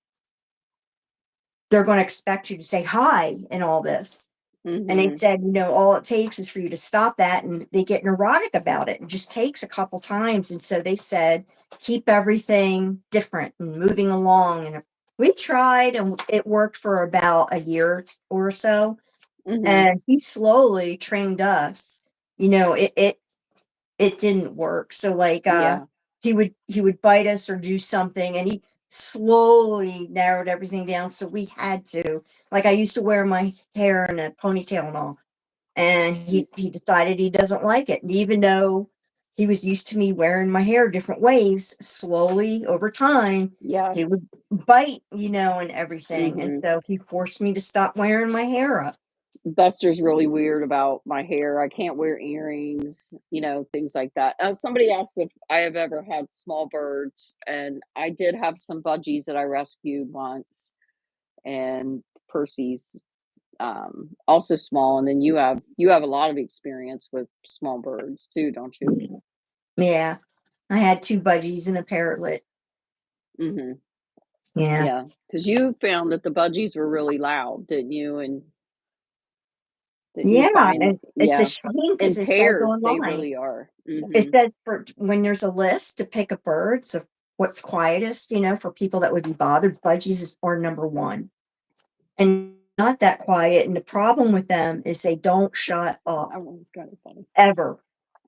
Speaker 2: they're going to expect you to say hi and all this. And they
Speaker 1: Mhm.
Speaker 2: said, all it takes is for you to stop that, and they get neurotic about it. It just takes a couple times. And so they said, keep everything different and moving along. And we tried, and it worked for about a year or so.
Speaker 1: Mhm.
Speaker 2: And he slowly trained us. It didn't work. So like
Speaker 1: Yeah.
Speaker 2: he would bite us or do something, and he slowly narrowed everything down. So we had to, like, I used to wear my hair in a ponytail and all, and
Speaker 1: Mm,
Speaker 2: he decided he doesn't like it. And even though he was used to me wearing my hair different ways, slowly over time,
Speaker 1: yeah.
Speaker 2: he would bite, and everything. And
Speaker 1: Mhm.
Speaker 2: so he forced me to stop wearing my hair up.
Speaker 1: Buster's really weird about my hair. I can't wear earrings, things like that. Somebody asked if I have ever had small birds, and I did have some budgies that I rescued once, and Percy's also small. And then you have a lot of experience with small birds too, don't you?
Speaker 2: Yeah, I had two budgies and a parrotlet.
Speaker 1: Mhm.
Speaker 2: Yeah.
Speaker 1: Yeah, because you found that the budgies were really loud, didn't you? And didn't you
Speaker 2: Yeah,
Speaker 1: find that
Speaker 2: and it's a
Speaker 1: yeah,
Speaker 2: shame because
Speaker 1: in
Speaker 2: it says
Speaker 1: pairs, they
Speaker 2: online.
Speaker 1: really are.
Speaker 2: It
Speaker 1: Mhm.
Speaker 2: says for when there's a list to pick a birds of what's quietest, for people that would be bothered, are number one. And not that quiet. And the problem with them is they don't shut up
Speaker 1: That one was kinda funny.
Speaker 2: ever.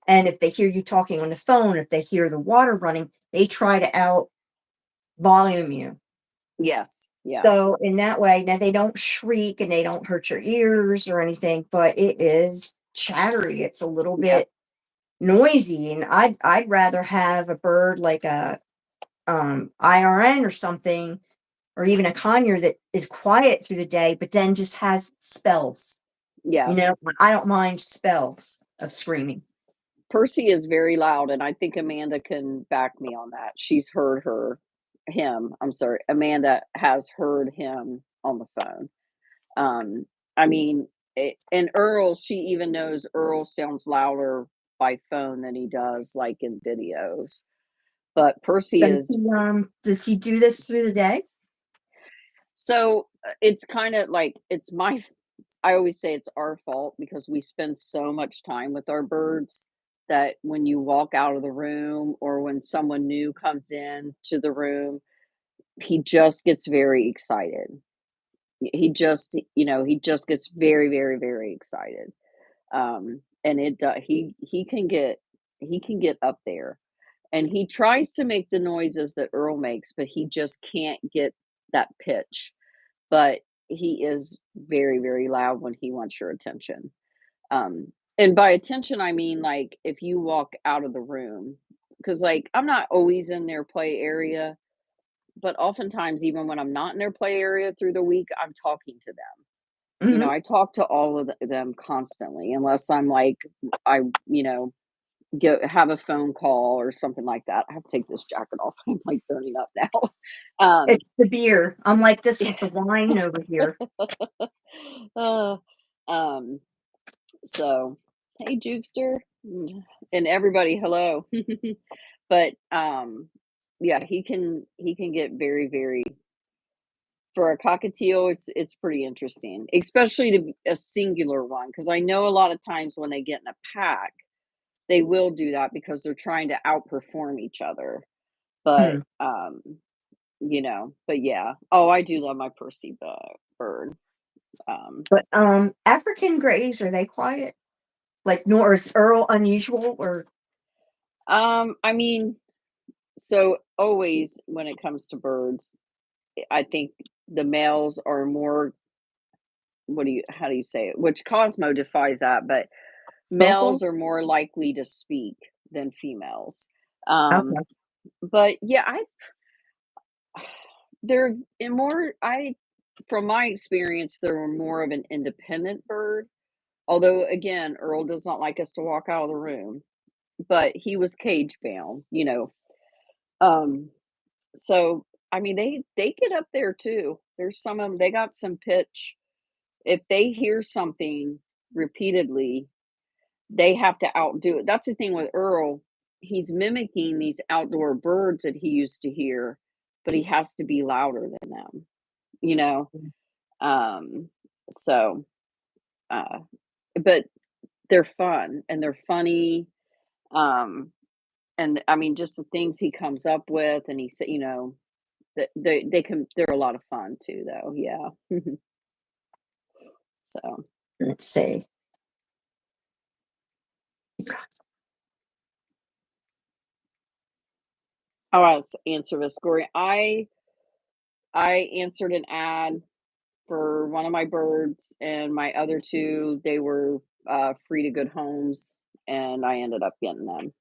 Speaker 2: And if they hear you talking on the phone, if they hear the water running, they try to out volume you.
Speaker 1: Yes, yeah,
Speaker 2: So in that way, now they don't shriek and they don't hurt your ears or anything, but it is chattery. It's a little
Speaker 1: yeah,
Speaker 2: bit noisy, and I'd rather have a bird like a IRN or something, or even a conure that is quiet through the day, but then just has spells.
Speaker 1: yeah.
Speaker 2: I don't mind spells of screaming.
Speaker 1: Percy is very loud, and I think Amanda can back me on that. She's heard I'm sorry, Amanda has heard him on the phone. Um, I mean, and Earl, she even knows Earl sounds louder by phone than he does, like, in videos. But Percy is
Speaker 2: Does he do this through the day?
Speaker 1: so It's kinda like it's my I always say it's our fault because we spend so much time with our birds that when you walk out of the room or when someone new comes in to the room, he just gets very excited. He just, he just gets very, very, very excited. And he can get up there, and he tries to make the noises that Earl makes, but he just can't get that pitch. But he is very, very loud when he wants your attention. And by attention, I mean, like, if you walk out of the room, because like, I'm not always in their play area, but oftentimes, even when I'm not in their play area through the week, I'm talking to them.
Speaker 2: Mhm.
Speaker 1: I talk to all of them constantly, unless I'm like, I, get have a phone call or something like that. I have to take this jacket off. I'm like burning up now. Um,
Speaker 2: It's the beer. I'm like this with the wine over here.
Speaker 1: uh, um, so hey, Jukester, and everybody, hello. But yeah, he can get very, very for a cockatiel. It's pretty interesting, especially to be a singular one, because I know a lot of times when they get in a pack, they will do that because they're trying to outperform each other. But
Speaker 2: Hmm.
Speaker 1: but yeah. Oh, I do love my Percy bird. Um,
Speaker 2: But African greys, are they quiet? Like, nor is Earl unusual or
Speaker 1: I mean, so always when it comes to birds, I think the males are more, how do you say it? Which Cosmo defies that, but
Speaker 2: vocal?
Speaker 1: males are more likely to speak than females.
Speaker 2: Okay.
Speaker 1: But yeah, they're in more, from my experience, they're more of an independent bird. Although again, Earl does not like us to walk out of the room, but he was cage bound. Um, so I mean, they get up there too. There's some of them. They got some pitch. If they hear something repeatedly, they have to outdo it. That's the thing with Earl. He's mimicking these outdoor birds that he used to hear, but he has to be louder than them. You know. Um, so, uh, but they're fun and they're funny. Um, and I mean, just the things he comes up with, and he said, that they're a lot of fun too, though. Yeah. So,
Speaker 2: Let's see.
Speaker 1: I'll answer this, Corey. I answered an ad for one of my birds, and my other two, they were free to good homes, and I ended up getting them.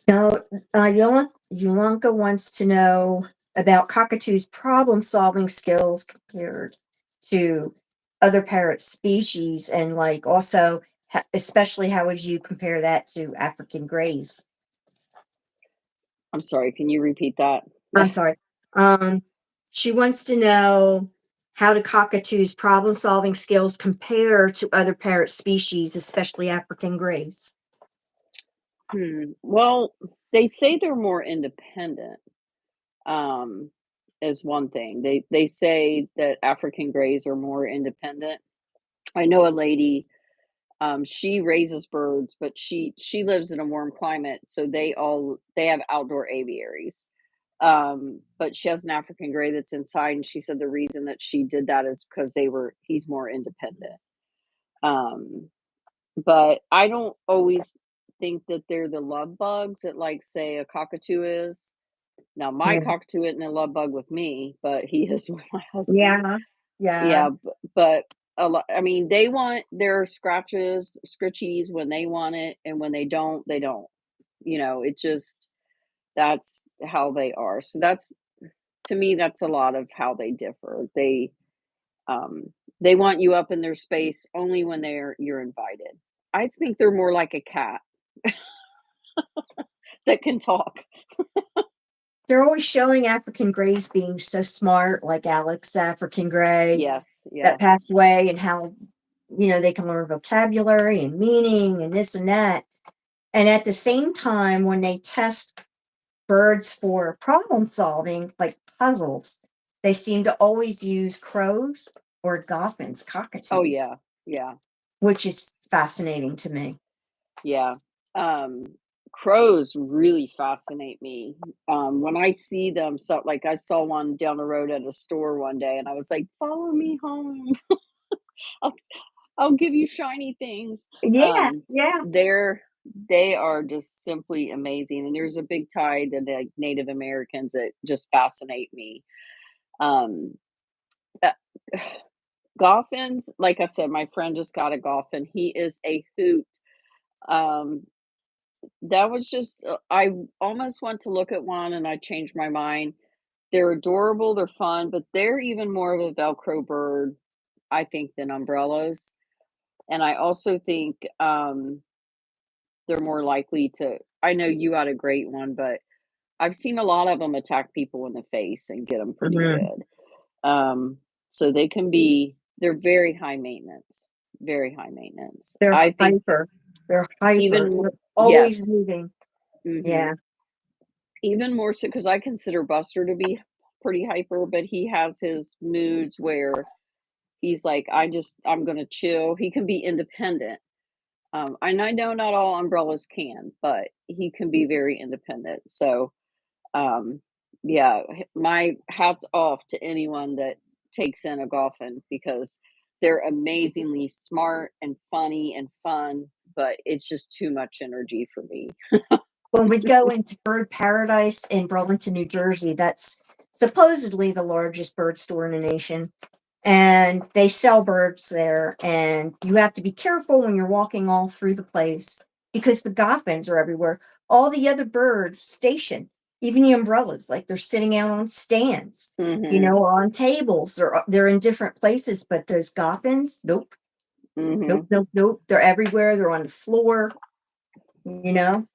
Speaker 2: Now, Yolanda wants to know about Cockatoo's problem-solving skills compared to other parrot species, and like also, especially how would you compare that to African greys?
Speaker 1: I'm sorry. Can you repeat that?
Speaker 2: I'm sorry. Um, she wants to know how do Cockatoo's problem-solving skills compare to other parrot species, especially African greys?
Speaker 1: Well, they say they're more independent. Um, is one thing. They say that African greys are more independent. I know a lady, she raises birds, but she lives in a warm climate, so they have outdoor aviaries. But she has an African gray that's inside, and she said the reason that she did that is because he's more independent. Um, but I don't always think that they're the love bugs that, like, say, a cockatoo is. Now, my
Speaker 2: Yeah.
Speaker 1: cockatoo isn't a love bug with me, but he is with my husband.
Speaker 2: Yeah. Yeah.
Speaker 1: Yeah, but a lot, I mean, they want their scritchies when they want it, and when they don't, they don't. It just that's how they are. So that's to me, that's a lot of how they differ. Um they want you up in their space only when you're invited. I think they're more like a cat that can talk.
Speaker 2: They're always showing African greys being so smart, like Alex African Grey
Speaker 1: Yes,
Speaker 2: that
Speaker 1: yeah.
Speaker 2: passed away, and how, they can learn vocabulary and meaning and this and that. And at the same time, when they test birds for problem solving, like puzzles, they seem to always use crows or goffins,
Speaker 1: Oh,
Speaker 2: cockatoos,
Speaker 1: yeah. Yeah.
Speaker 2: which is fascinating to me.
Speaker 1: Yeah. Um, Crows really fascinate me. When I see them, so like I saw one down the road at a store one day and I was like, "Follow me home. I'll I'll give you shiny things."
Speaker 2: Yeah,
Speaker 1: Um,
Speaker 2: yeah.
Speaker 1: they're they are just simply amazing, and there's a big tie to the Native Americans that just fascinate me. Um, uh, Goffins, like I said, my friend just got a Goffin. He is a hoot. Um, that was just I almost went to look at one and I changed my mind. They're adorable, they're fun, but they're even more of a Velcro bird, I think, than umbrellas. And I also think they're more likely to I know you had a great one, but I've seen a lot of them attack people in the face and get them pretty
Speaker 2: Mhm.
Speaker 1: good. So they're very high maintenance.
Speaker 2: They're
Speaker 1: I think
Speaker 2: hyper. They're hyper.
Speaker 1: even
Speaker 2: They're always
Speaker 1: yes.
Speaker 2: moving.
Speaker 1: Mhm.
Speaker 2: Yeah,
Speaker 1: Even more so because I consider Buster to be pretty hyper, but he has his moods where he's like, I'm gonna chill." He can be independent. And I know not all umbrellas can, but he can be very independent. So, um, yeah, my hats off to anyone that takes in a Golfin because they're amazingly smart and funny and fun, but it's just too much energy for me.
Speaker 2: when we go into Bird Paradise in Burlington, New Jersey, that's supposedly the largest bird store in the nation, and they sell birds there, and you have to be careful when you're walking all through the place because the goffins are everywhere. All the other birds station, even the umbrellas, like they're sitting out on stands,
Speaker 1: Mhm.
Speaker 2: on tables. They're in different places, but those goffins, nope, nope,
Speaker 1: Mhm.
Speaker 2: nope, nope. They're everywhere. They're on the floor. You know.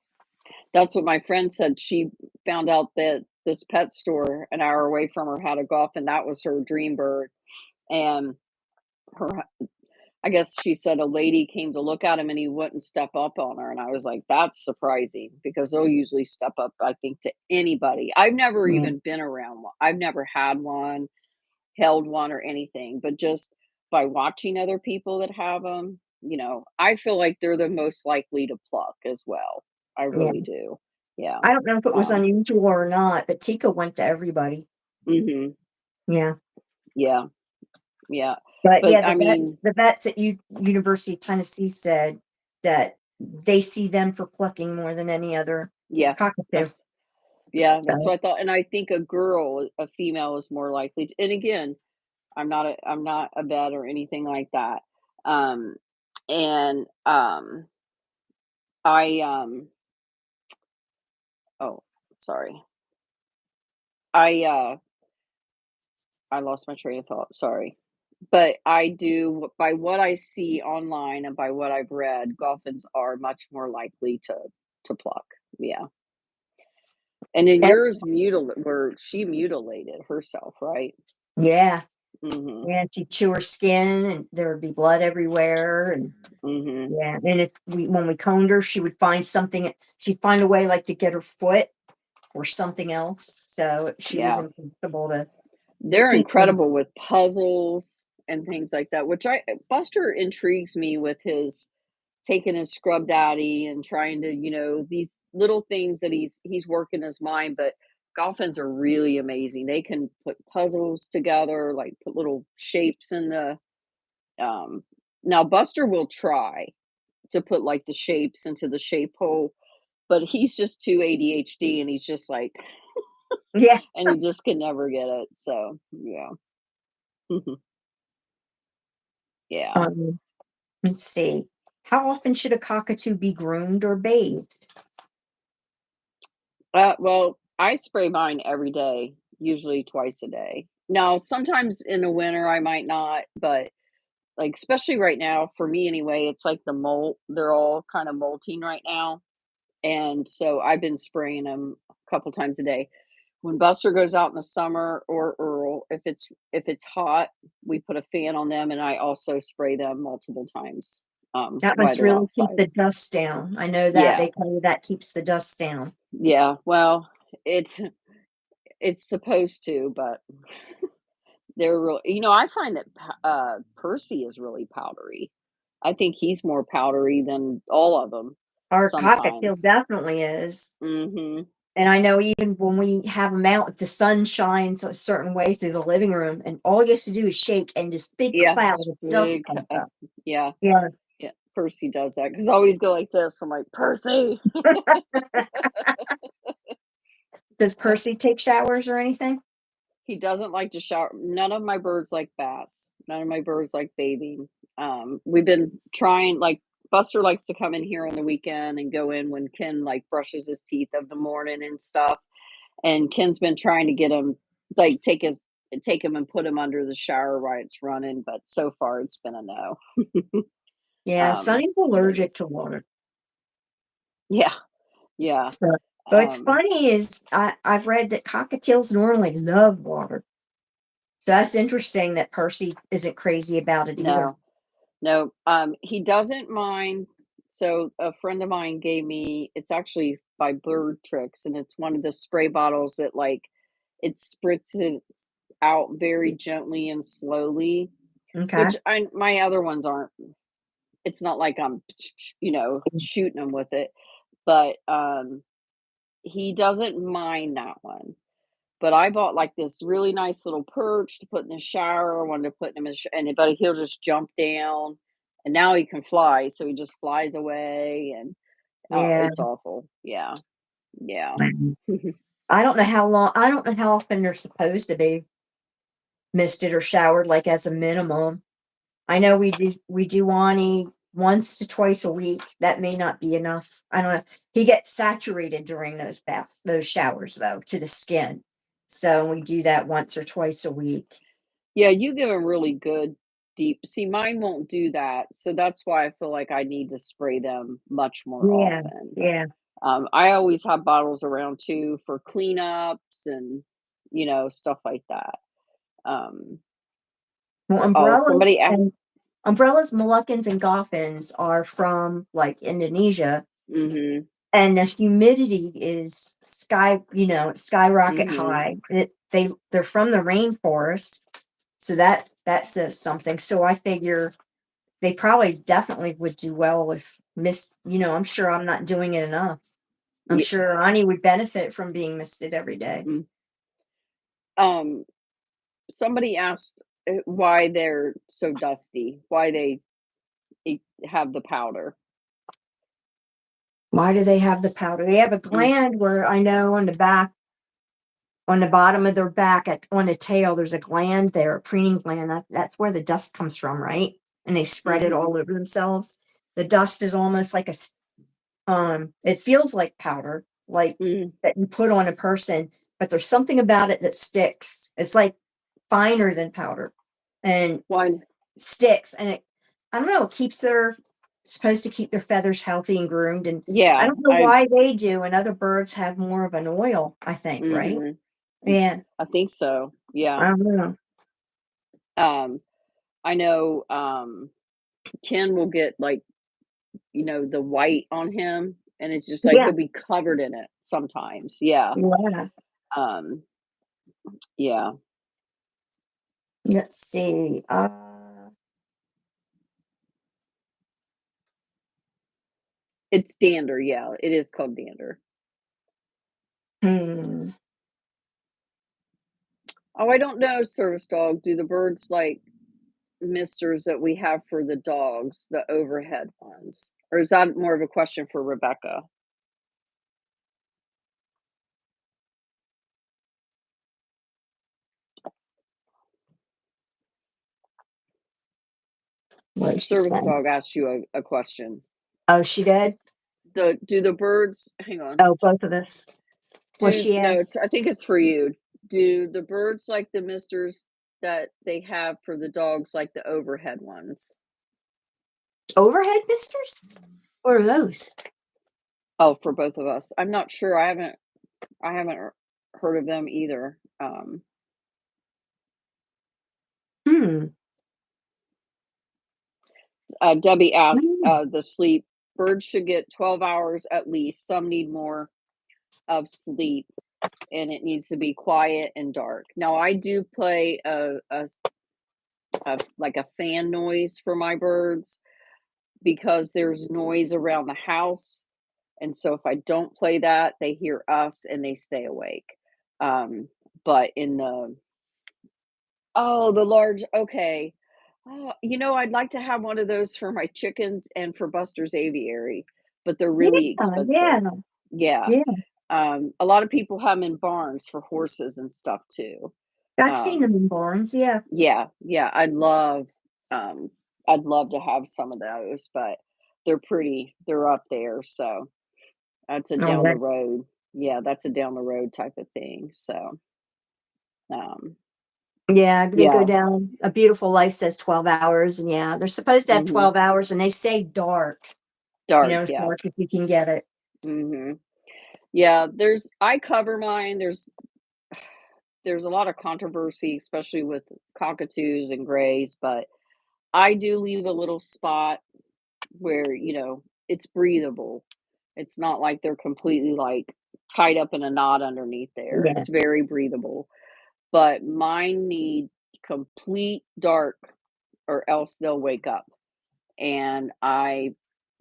Speaker 1: That's what my friend said. She found out that this pet store an hour away from her had a Golfin, that was her dream bird, and her I guess she said a lady came to look at him and he wouldn't step up on her, and I was like, "That's surprising," because they'll usually step up, I think, to anybody. I've never
Speaker 2: Yeah,
Speaker 1: even been around one. I've never had one, held one, or anything, but just by watching other people that have them, I feel like they're the most likely to pluck as well. I really
Speaker 2: yeah.
Speaker 1: do. Yeah.
Speaker 2: I don't know if it was
Speaker 1: Um,
Speaker 2: unusual or not, but Tika went to everybody.
Speaker 1: mhm.
Speaker 2: Yeah.
Speaker 1: Yeah, yeah.
Speaker 2: But
Speaker 1: But
Speaker 2: yeah,
Speaker 1: I mean,
Speaker 2: the vets at University of Tennessee said that they see them for plucking more than any other
Speaker 1: yeah,
Speaker 2: cockatoo.
Speaker 1: that's that's
Speaker 2: So
Speaker 1: what I thought, and I think a female is more likely to and again, I'm not a vet or anything like that. Um, and, I, oh, sorry. I, uh, I lost my train of thought, sorry. But I do by what I see online and by what I've read, dolphins are much more likely to pluck. Yeah. And then
Speaker 2: and
Speaker 1: yours where she mutilated herself, right?
Speaker 2: yeah,
Speaker 1: Mhm.
Speaker 2: yeah, she'd chew her skin and there would be blood everywhere. And
Speaker 1: Mhm.
Speaker 2: yeah, and if we when we coned her, she would find something. She'd find a way like to get her foot or something else. So she was
Speaker 1: Yeah.
Speaker 2: impossible to
Speaker 1: They're
Speaker 2: keep her.
Speaker 1: incredible with puzzles and things like that, which I Buster intrigues me with his taking his scrub daddy and trying to, these little things that he's working his mind, but dolphins are really amazing. They can put puzzles together, like put little shapes in the um now Buster will try to put like the shapes into the shape hole, but he's just too ADHD and he's just like
Speaker 2: Yeah.
Speaker 1: and he just can never get it. So, yeah. Yeah.
Speaker 2: Um, let's see. How often should a cockatoo be groomed or bathed?
Speaker 1: Well, I spray mine every day, usually twice a day. Now, sometimes in the winter I might not, but like especially right now, for me anyway, it's like the molt. They're all kind of molting right now, and so I've been spraying them a couple times a day. When Buster goes out in the summer or Earl, if it's hot, we put a fan on them, and I also spray them multiple times
Speaker 2: That
Speaker 1: while
Speaker 2: must
Speaker 1: they're
Speaker 2: really keep
Speaker 1: outside.
Speaker 2: the dust down. I know that
Speaker 1: Yeah,
Speaker 2: they tell you that keeps the dust down.
Speaker 1: yeah. Well, It's it's supposed to, but they're real I find that Percy is really powdery. I think he's more powdery than all of them
Speaker 2: Our cockatiel
Speaker 1: sometimes.
Speaker 2: definitely is.
Speaker 1: Mhm.
Speaker 2: And I know even when we have them out, if the sun shines a certain way through the living room, and all he has to do is shake, and this big
Speaker 1: Yeah,
Speaker 2: cloud
Speaker 1: just
Speaker 2: of dust
Speaker 1: big,
Speaker 2: comes
Speaker 1: uh,
Speaker 2: up.
Speaker 1: yeah,
Speaker 2: Yeah.
Speaker 1: yeah, Percy does that because I always go like this, I'm like, "Percy!"
Speaker 2: Does
Speaker 1: Uh,
Speaker 2: Percy take showers or anything?
Speaker 1: he doesn't like to shower. None of my birds like baths. None of my birds like bathing. We've been trying Buster likes to come in here on the weekend and go in when Ken, brushes his teeth of the morning and stuff, and Ken's been trying to get him take him and put him under the shower while it's running, but so far it's been a no.
Speaker 2: Yeah,
Speaker 1: Um,
Speaker 2: Sonny's
Speaker 1: they
Speaker 2: allergic to
Speaker 1: just
Speaker 2: water.
Speaker 1: Yeah, yeah,
Speaker 2: So, but it's
Speaker 1: um,
Speaker 2: funny is I've read that cockatiels normally love water. So that's interesting that Percy isn't crazy about it either.
Speaker 1: no, no, he doesn't mind. So a friend of mine gave me it's actually by Bird Tricks, and it's one of the spray bottles that, it spritz it out very gently and slowly,
Speaker 2: Okay.
Speaker 1: which my other ones aren't it's not like I'm, shooting them with it, but, he doesn't mind that one. But I bought, this really nice little perch to put in the shower, wanted to put him in the sh and but he'll just jump down, and now he can fly, so he just flies away, and, oh,
Speaker 2: Yeah.
Speaker 1: it's awful. Yeah, yeah.
Speaker 2: I don't know how often they're supposed to be misted or showered, like as a minimum. I know we do Wani once to twice a week. That may not be enough. I don't know. He gets saturated during those showers though, to the skin. So we do that once or twice a week.
Speaker 1: Yeah, you give him really good deep see, mine won't do that, so that's why I feel like I need to spray them much more
Speaker 2: Yeah,
Speaker 1: often.
Speaker 2: yeah.
Speaker 1: I always have bottles around too for cleanups and, stuff like that. Um,
Speaker 2: Well,
Speaker 1: oh, somebody a
Speaker 2: umbrellas, Moluccans, and Goffins are from like Indonesia,
Speaker 1: Mhm,
Speaker 2: and the humidity is skyrocket
Speaker 1: mhm.
Speaker 2: high. They're from the rainforest, so that says something. So I figure they probably definitely would do well with I'm sure I'm not doing it enough. I'm
Speaker 1: Ye
Speaker 2: sure Ani would benefit from being misted every day.
Speaker 1: mm. Um, Somebody asked, why they're so dusty, why have the powder.
Speaker 2: Why do they have the powder? They have a
Speaker 1: Mm,
Speaker 2: gland where I know on the back, on the bottom of their back, on the tail, there's a gland there, a preening gland. That's where the dust comes from, right? And they spread it
Speaker 1: mhm,
Speaker 2: all over themselves. The dust is almost like it feels like powder, like
Speaker 1: mhm.
Speaker 2: that you put on a person, but there's something about it that sticks. It's like finer than powder and
Speaker 1: Why
Speaker 2: sticks. And I don't know, it keeps their, supposed to keep their feathers healthy and groomed. And I
Speaker 1: Yeah,
Speaker 2: don't know why they do. And other birds have more of an oil, I think, right?
Speaker 1: mhm.
Speaker 2: Yeah.
Speaker 1: I think so, yeah.
Speaker 2: I don't know.
Speaker 1: Um, I know, Ken will get, the white on him, and it's just like
Speaker 2: Yeah.
Speaker 1: he'll be covered in it sometimes, yeah,
Speaker 2: Yeah.
Speaker 1: um, yeah.
Speaker 2: Let's see.
Speaker 1: It's dander, yeah, it is called dander.
Speaker 2: Hmm.
Speaker 1: Oh, I don't know, service dog, do the birds like misters that we have for the dogs, the overhead ones? Or is that more of a question for Rebecca?
Speaker 2: What did she
Speaker 1: Service
Speaker 2: say?
Speaker 1: dog asked you a question.
Speaker 2: Oh, she did?
Speaker 1: Do the birds hang on.
Speaker 2: Oh, both of us. Was
Speaker 1: Do
Speaker 2: she
Speaker 1: no,
Speaker 2: asked?
Speaker 1: it's I think it's for you. Do the birds like the misters that they have for the dogs like the overhead ones?
Speaker 2: Overhead misters? What are those?
Speaker 1: Oh, for both of us. I'm not sure. I haven't heard of them either.
Speaker 2: Hmm.
Speaker 1: Debbie asked,
Speaker 2: Mm.
Speaker 1: the sleep. Birds should get 12 hours at least. Some need more of sleep. and it needs to be quiet and dark. Now I do play like a fan noise for my birds because there's noise around the house, and so if I don't play that, they hear us and they stay awake. But in the Oh, the large okay. I'd like to have one of those for my chickens and for Buster's aviary, but they're
Speaker 2: Yeah,
Speaker 1: really
Speaker 2: yeah,
Speaker 1: expensive. Yeah.
Speaker 2: yeah.
Speaker 1: A lot of people have 'em in barns for horses and stuff too.
Speaker 2: I've seen
Speaker 1: Um,
Speaker 2: them in barns, yeah.
Speaker 1: yeah, yeah, um, I'd love to have some of those, but they're up there, so that's a
Speaker 2: Oh,
Speaker 1: down the
Speaker 2: that
Speaker 1: road. Yeah, that's a down the road type of thing, so, um,
Speaker 2: yeah, they go
Speaker 1: yeah,
Speaker 2: down A Beautiful Life says 12 hours, and yeah, they're supposed to have
Speaker 1: mhm,
Speaker 2: 12 hours, and they say dark,
Speaker 1: dark,
Speaker 2: as
Speaker 1: yeah,
Speaker 2: dark as you can get it.
Speaker 1: mhm. Yeah, I cover mine. There's a lot of controversy, especially with cockatoos and grays, but I do leave a little spot where, it's breathable. It's not like they're completely like tied up in a knot underneath there.
Speaker 2: Yeah.
Speaker 1: It's very breathable. But mine need complete dark or else they'll wake up. And I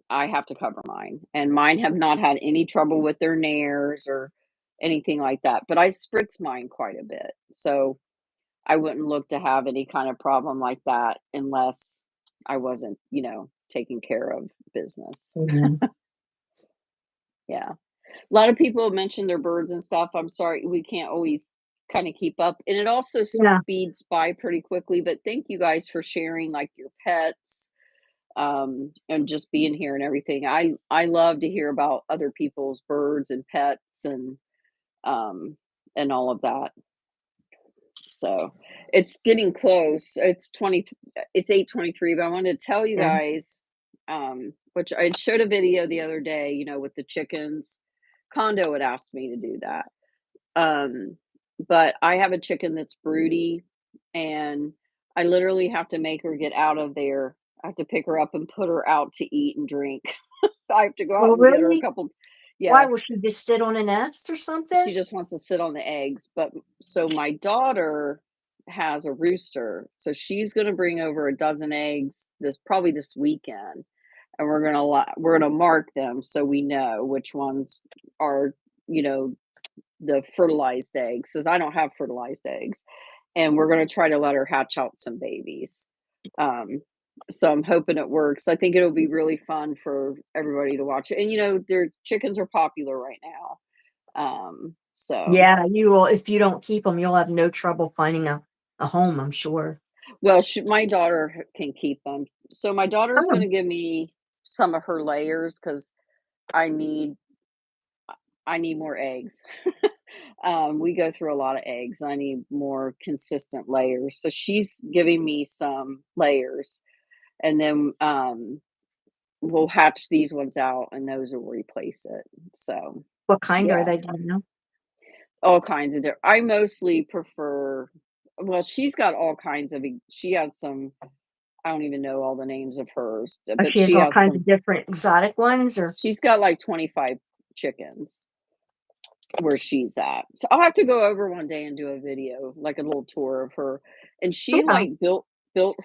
Speaker 1: have to cover mine, and mine have not had any trouble with their nares or anything like that, but I spritz mine quite a bit, so I wouldn't look to have any kind of problem like that unless I wasn't, taking care of business.
Speaker 2: Mhm.
Speaker 1: Yeah. A lot of people have mentioned their birds and stuff. I'm sorry, we can't always kinda keep up, and it also
Speaker 2: Yeah.
Speaker 1: speeds by pretty quickly, but thank you guys for sharing, like, your pets, and just being here and everything. I love to hear about other people's birds and pets um and all of that. So it's getting close. It's 8:23, but I wanted to tell you
Speaker 2: Yeah.
Speaker 1: guys, which I showed a video the other day, with the chickens. Condo had asked me to do that. Um, but I have a chicken that's broody, and I literally have to make her get out of there. I have to pick her up and put her out to eat and drink. I have to go out
Speaker 2: Well,
Speaker 1: and get her a
Speaker 2: really?
Speaker 1: couple.
Speaker 2: Why,
Speaker 1: Yeah,
Speaker 2: will she just sit on a nest or
Speaker 1: she
Speaker 2: something?
Speaker 1: just wants to sit on the eggs. But so my daughter has a rooster, so she's gonna bring over a dozen eggs this weekend, and we're gonna mark them so we know which ones are, you know, the fertilized eggs, because I don't have fertilized eggs, and we're gonna try to let her hatch out some babies. Um, so I'm hoping it works. I think it'll be really fun for everybody to watch it. And their chickens are popular right now. So
Speaker 2: Yeah, you will if you don't keep them, you'll have no trouble finding a home, I'm sure.
Speaker 1: well, my daughter can keep them. So my daughter's
Speaker 2: Oh,
Speaker 1: gonna give me some of her layers because I need I need more eggs. We go through a lot of eggs. I need more consistent layers. So she's giving me some layers, and then we'll hatch these ones out, and those will replace it. So
Speaker 2: what kind are
Speaker 1: yeah,
Speaker 2: they, do you know?
Speaker 1: all kinds of different. I mostly prefer. Well, she's got all kinds of. She has some. I don't even know all the names of hers,
Speaker 2: Oh,
Speaker 1: but
Speaker 2: she has
Speaker 1: she
Speaker 2: all
Speaker 1: has
Speaker 2: kinds
Speaker 1: some.
Speaker 2: of different exotic ones, or
Speaker 1: She's got like 25 chickens where she's at. So I'll have to go over one day and do a video, like a little tour of her. And she
Speaker 2: yeah.
Speaker 1: like built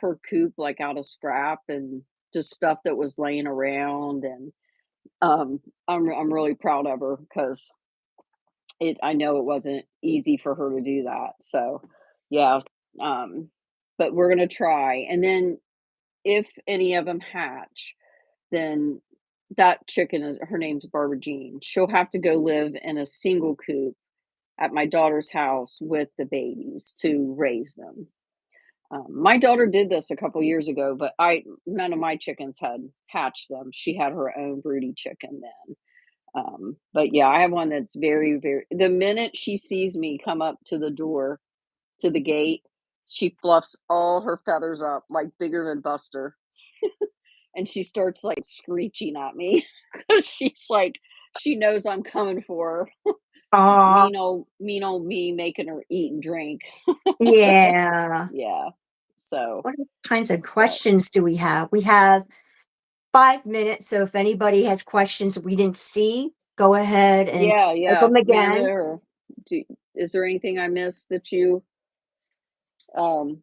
Speaker 1: her coop like out of scrap and just stuff that was laying around. And I'm really proud of her because I know it wasn't easy for her to do that. So yeah. Um but we're gonna try. And then if any of them hatch, then that chicken is her name's Barbara Jean. She'll have to go live in a single coop at my daughter's house with the babies to raise them. My daughter did this a couple years ago, but I none of my chickens had hatched them. She had her own broody chicken then. But yeah, I have one that's very, very. The minute she sees me come up to the door to the gate, she fluffs all her feathers up like bigger than Buster, and she starts like screeching at me because she's like she knows I'm coming for her.
Speaker 2: Aw,
Speaker 1: Mean old me making her eat and drink.
Speaker 2: yeah.
Speaker 1: Yeah. So,
Speaker 2: What kinds of
Speaker 1: but
Speaker 2: questions do we have? We have 5 minutes, so if anybody has questions we didn't see, go ahead and
Speaker 1: yeah,
Speaker 2: type
Speaker 1: yeah,
Speaker 2: 'em
Speaker 1: Amanda
Speaker 2: again.
Speaker 1: or is there anything I missed that you, um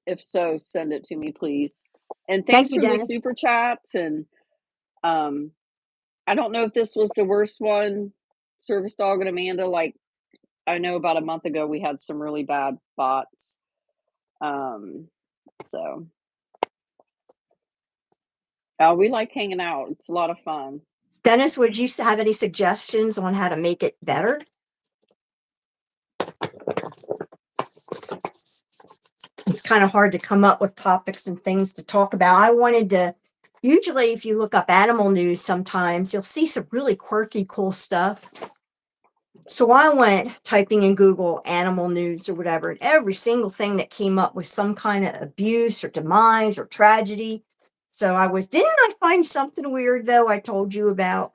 Speaker 1: if so, send it to me, please. And
Speaker 2: Thank
Speaker 1: thanks
Speaker 2: you,
Speaker 1: for the
Speaker 2: Dennis.
Speaker 1: super chats, and, um, I don't know if this was the worst one, Service Dog and Amanda, like, I know about a month ago we had some really bad bots, um, so we like hanging out, it's a lot of fun.
Speaker 2: Dennis, would you have any suggestions on how to make it better? It's kind of hard to come up with topics and things to talk about. I wanted to, usually if you look up animal news, sometimes you'll see some really quirky, cool stuff. So I went typing in Google animal news or whatever, and every single thing that came up was some kind of abuse or demise or tragedy. So didn't I find something weird though I told you about?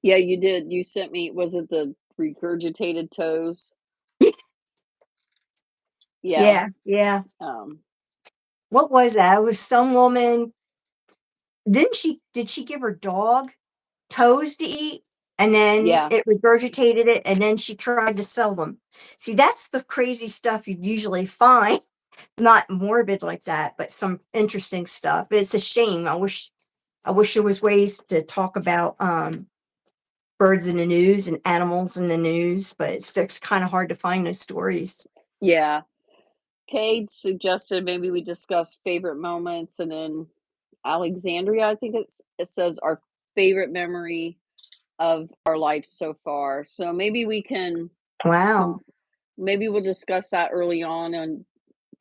Speaker 1: Yeah, you did, you sent me, was it the regurgitated toes? Yeah,
Speaker 2: Yeah, yeah.
Speaker 1: um,
Speaker 2: What was that? It was some woman. Did she give her dog toes to eat? And then
Speaker 1: yeah,
Speaker 2: it regurgitated it, and then she tried to sell them. See, that's the crazy stuff you'd usually find. Not morbid like that, but some interesting stuff. It's a shame. I wish there was ways to talk about birds in the news and animals in the news, but it's kind of hard to find those stories.
Speaker 1: yeah. Cade suggested maybe we discuss favorite moments, and then Alexandria, I think it says our favorite memory of our life so far. So maybe we can
Speaker 2: Wow.
Speaker 1: maybe we'll discuss that early on in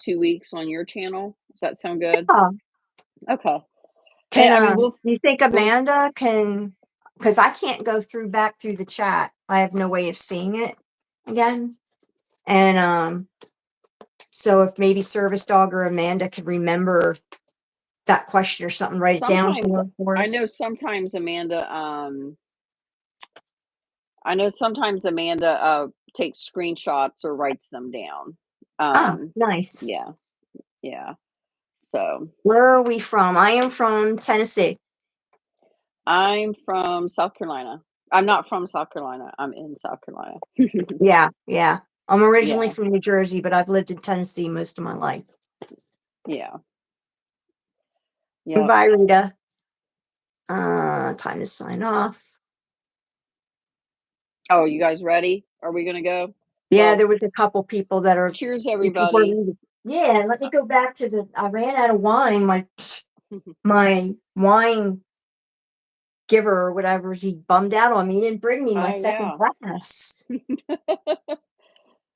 Speaker 1: 2 weeks on your channel. Does that sound good?
Speaker 2: Yeah.
Speaker 1: Okay. And
Speaker 2: Can
Speaker 1: I mean,
Speaker 2: do you think
Speaker 1: we'll
Speaker 2: Amanda can? Because I can't go back through the chat. I have no way of seeing it again. And so if maybe Service Dog or Amanda could remember that question or something, write it down
Speaker 1: sometimes
Speaker 2: for
Speaker 1: I know
Speaker 2: us.
Speaker 1: sometimes Amanda I know sometimes Amanda takes screenshots or writes them down.
Speaker 2: Oh,
Speaker 1: Um
Speaker 2: nice.
Speaker 1: yeah, yeah. So
Speaker 2: Where are we from? I am from Tennessee.
Speaker 1: I'm from South Carolina. I'm not from South Carolina. I'm in South Carolina.
Speaker 2: Yeah, yeah. I'm originally
Speaker 1: Yeah,
Speaker 2: from New Jersey, but I've lived in Tennessee most of my life.
Speaker 1: yeah, yep.
Speaker 2: Bye, Rita. Time to sign off.
Speaker 1: Oh, you guys ready? Are we gonna go?
Speaker 2: Yeah,
Speaker 1: Well,
Speaker 2: there was a couple people that are
Speaker 1: cheers,
Speaker 2: before
Speaker 1: everybody.
Speaker 2: we yeah, let me go back to I ran out of wine. My wine giver or whatever, he bummed out on me. He didn't bring me my
Speaker 1: Oh
Speaker 2: second
Speaker 1: yeah.
Speaker 2: glass.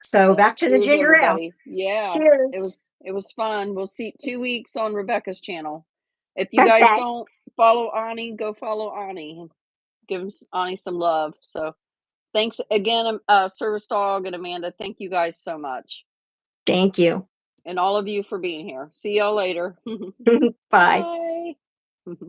Speaker 2: So back to the
Speaker 1: Cheers,
Speaker 2: ginger ale.
Speaker 1: everybody. Yeah,
Speaker 2: Cheers.
Speaker 1: it was fun. We'll see 2 weeks on Rebecca's channel. If you guys
Speaker 2: Okay.
Speaker 1: don't follow Ani, go follow Ani. Give Ani some love. So thanks again, Service Dog and Amanda. Thank you guys so much.
Speaker 2: Thank you.
Speaker 1: And all of you for being here. See y'all later.
Speaker 2: Bye.
Speaker 1: Bye.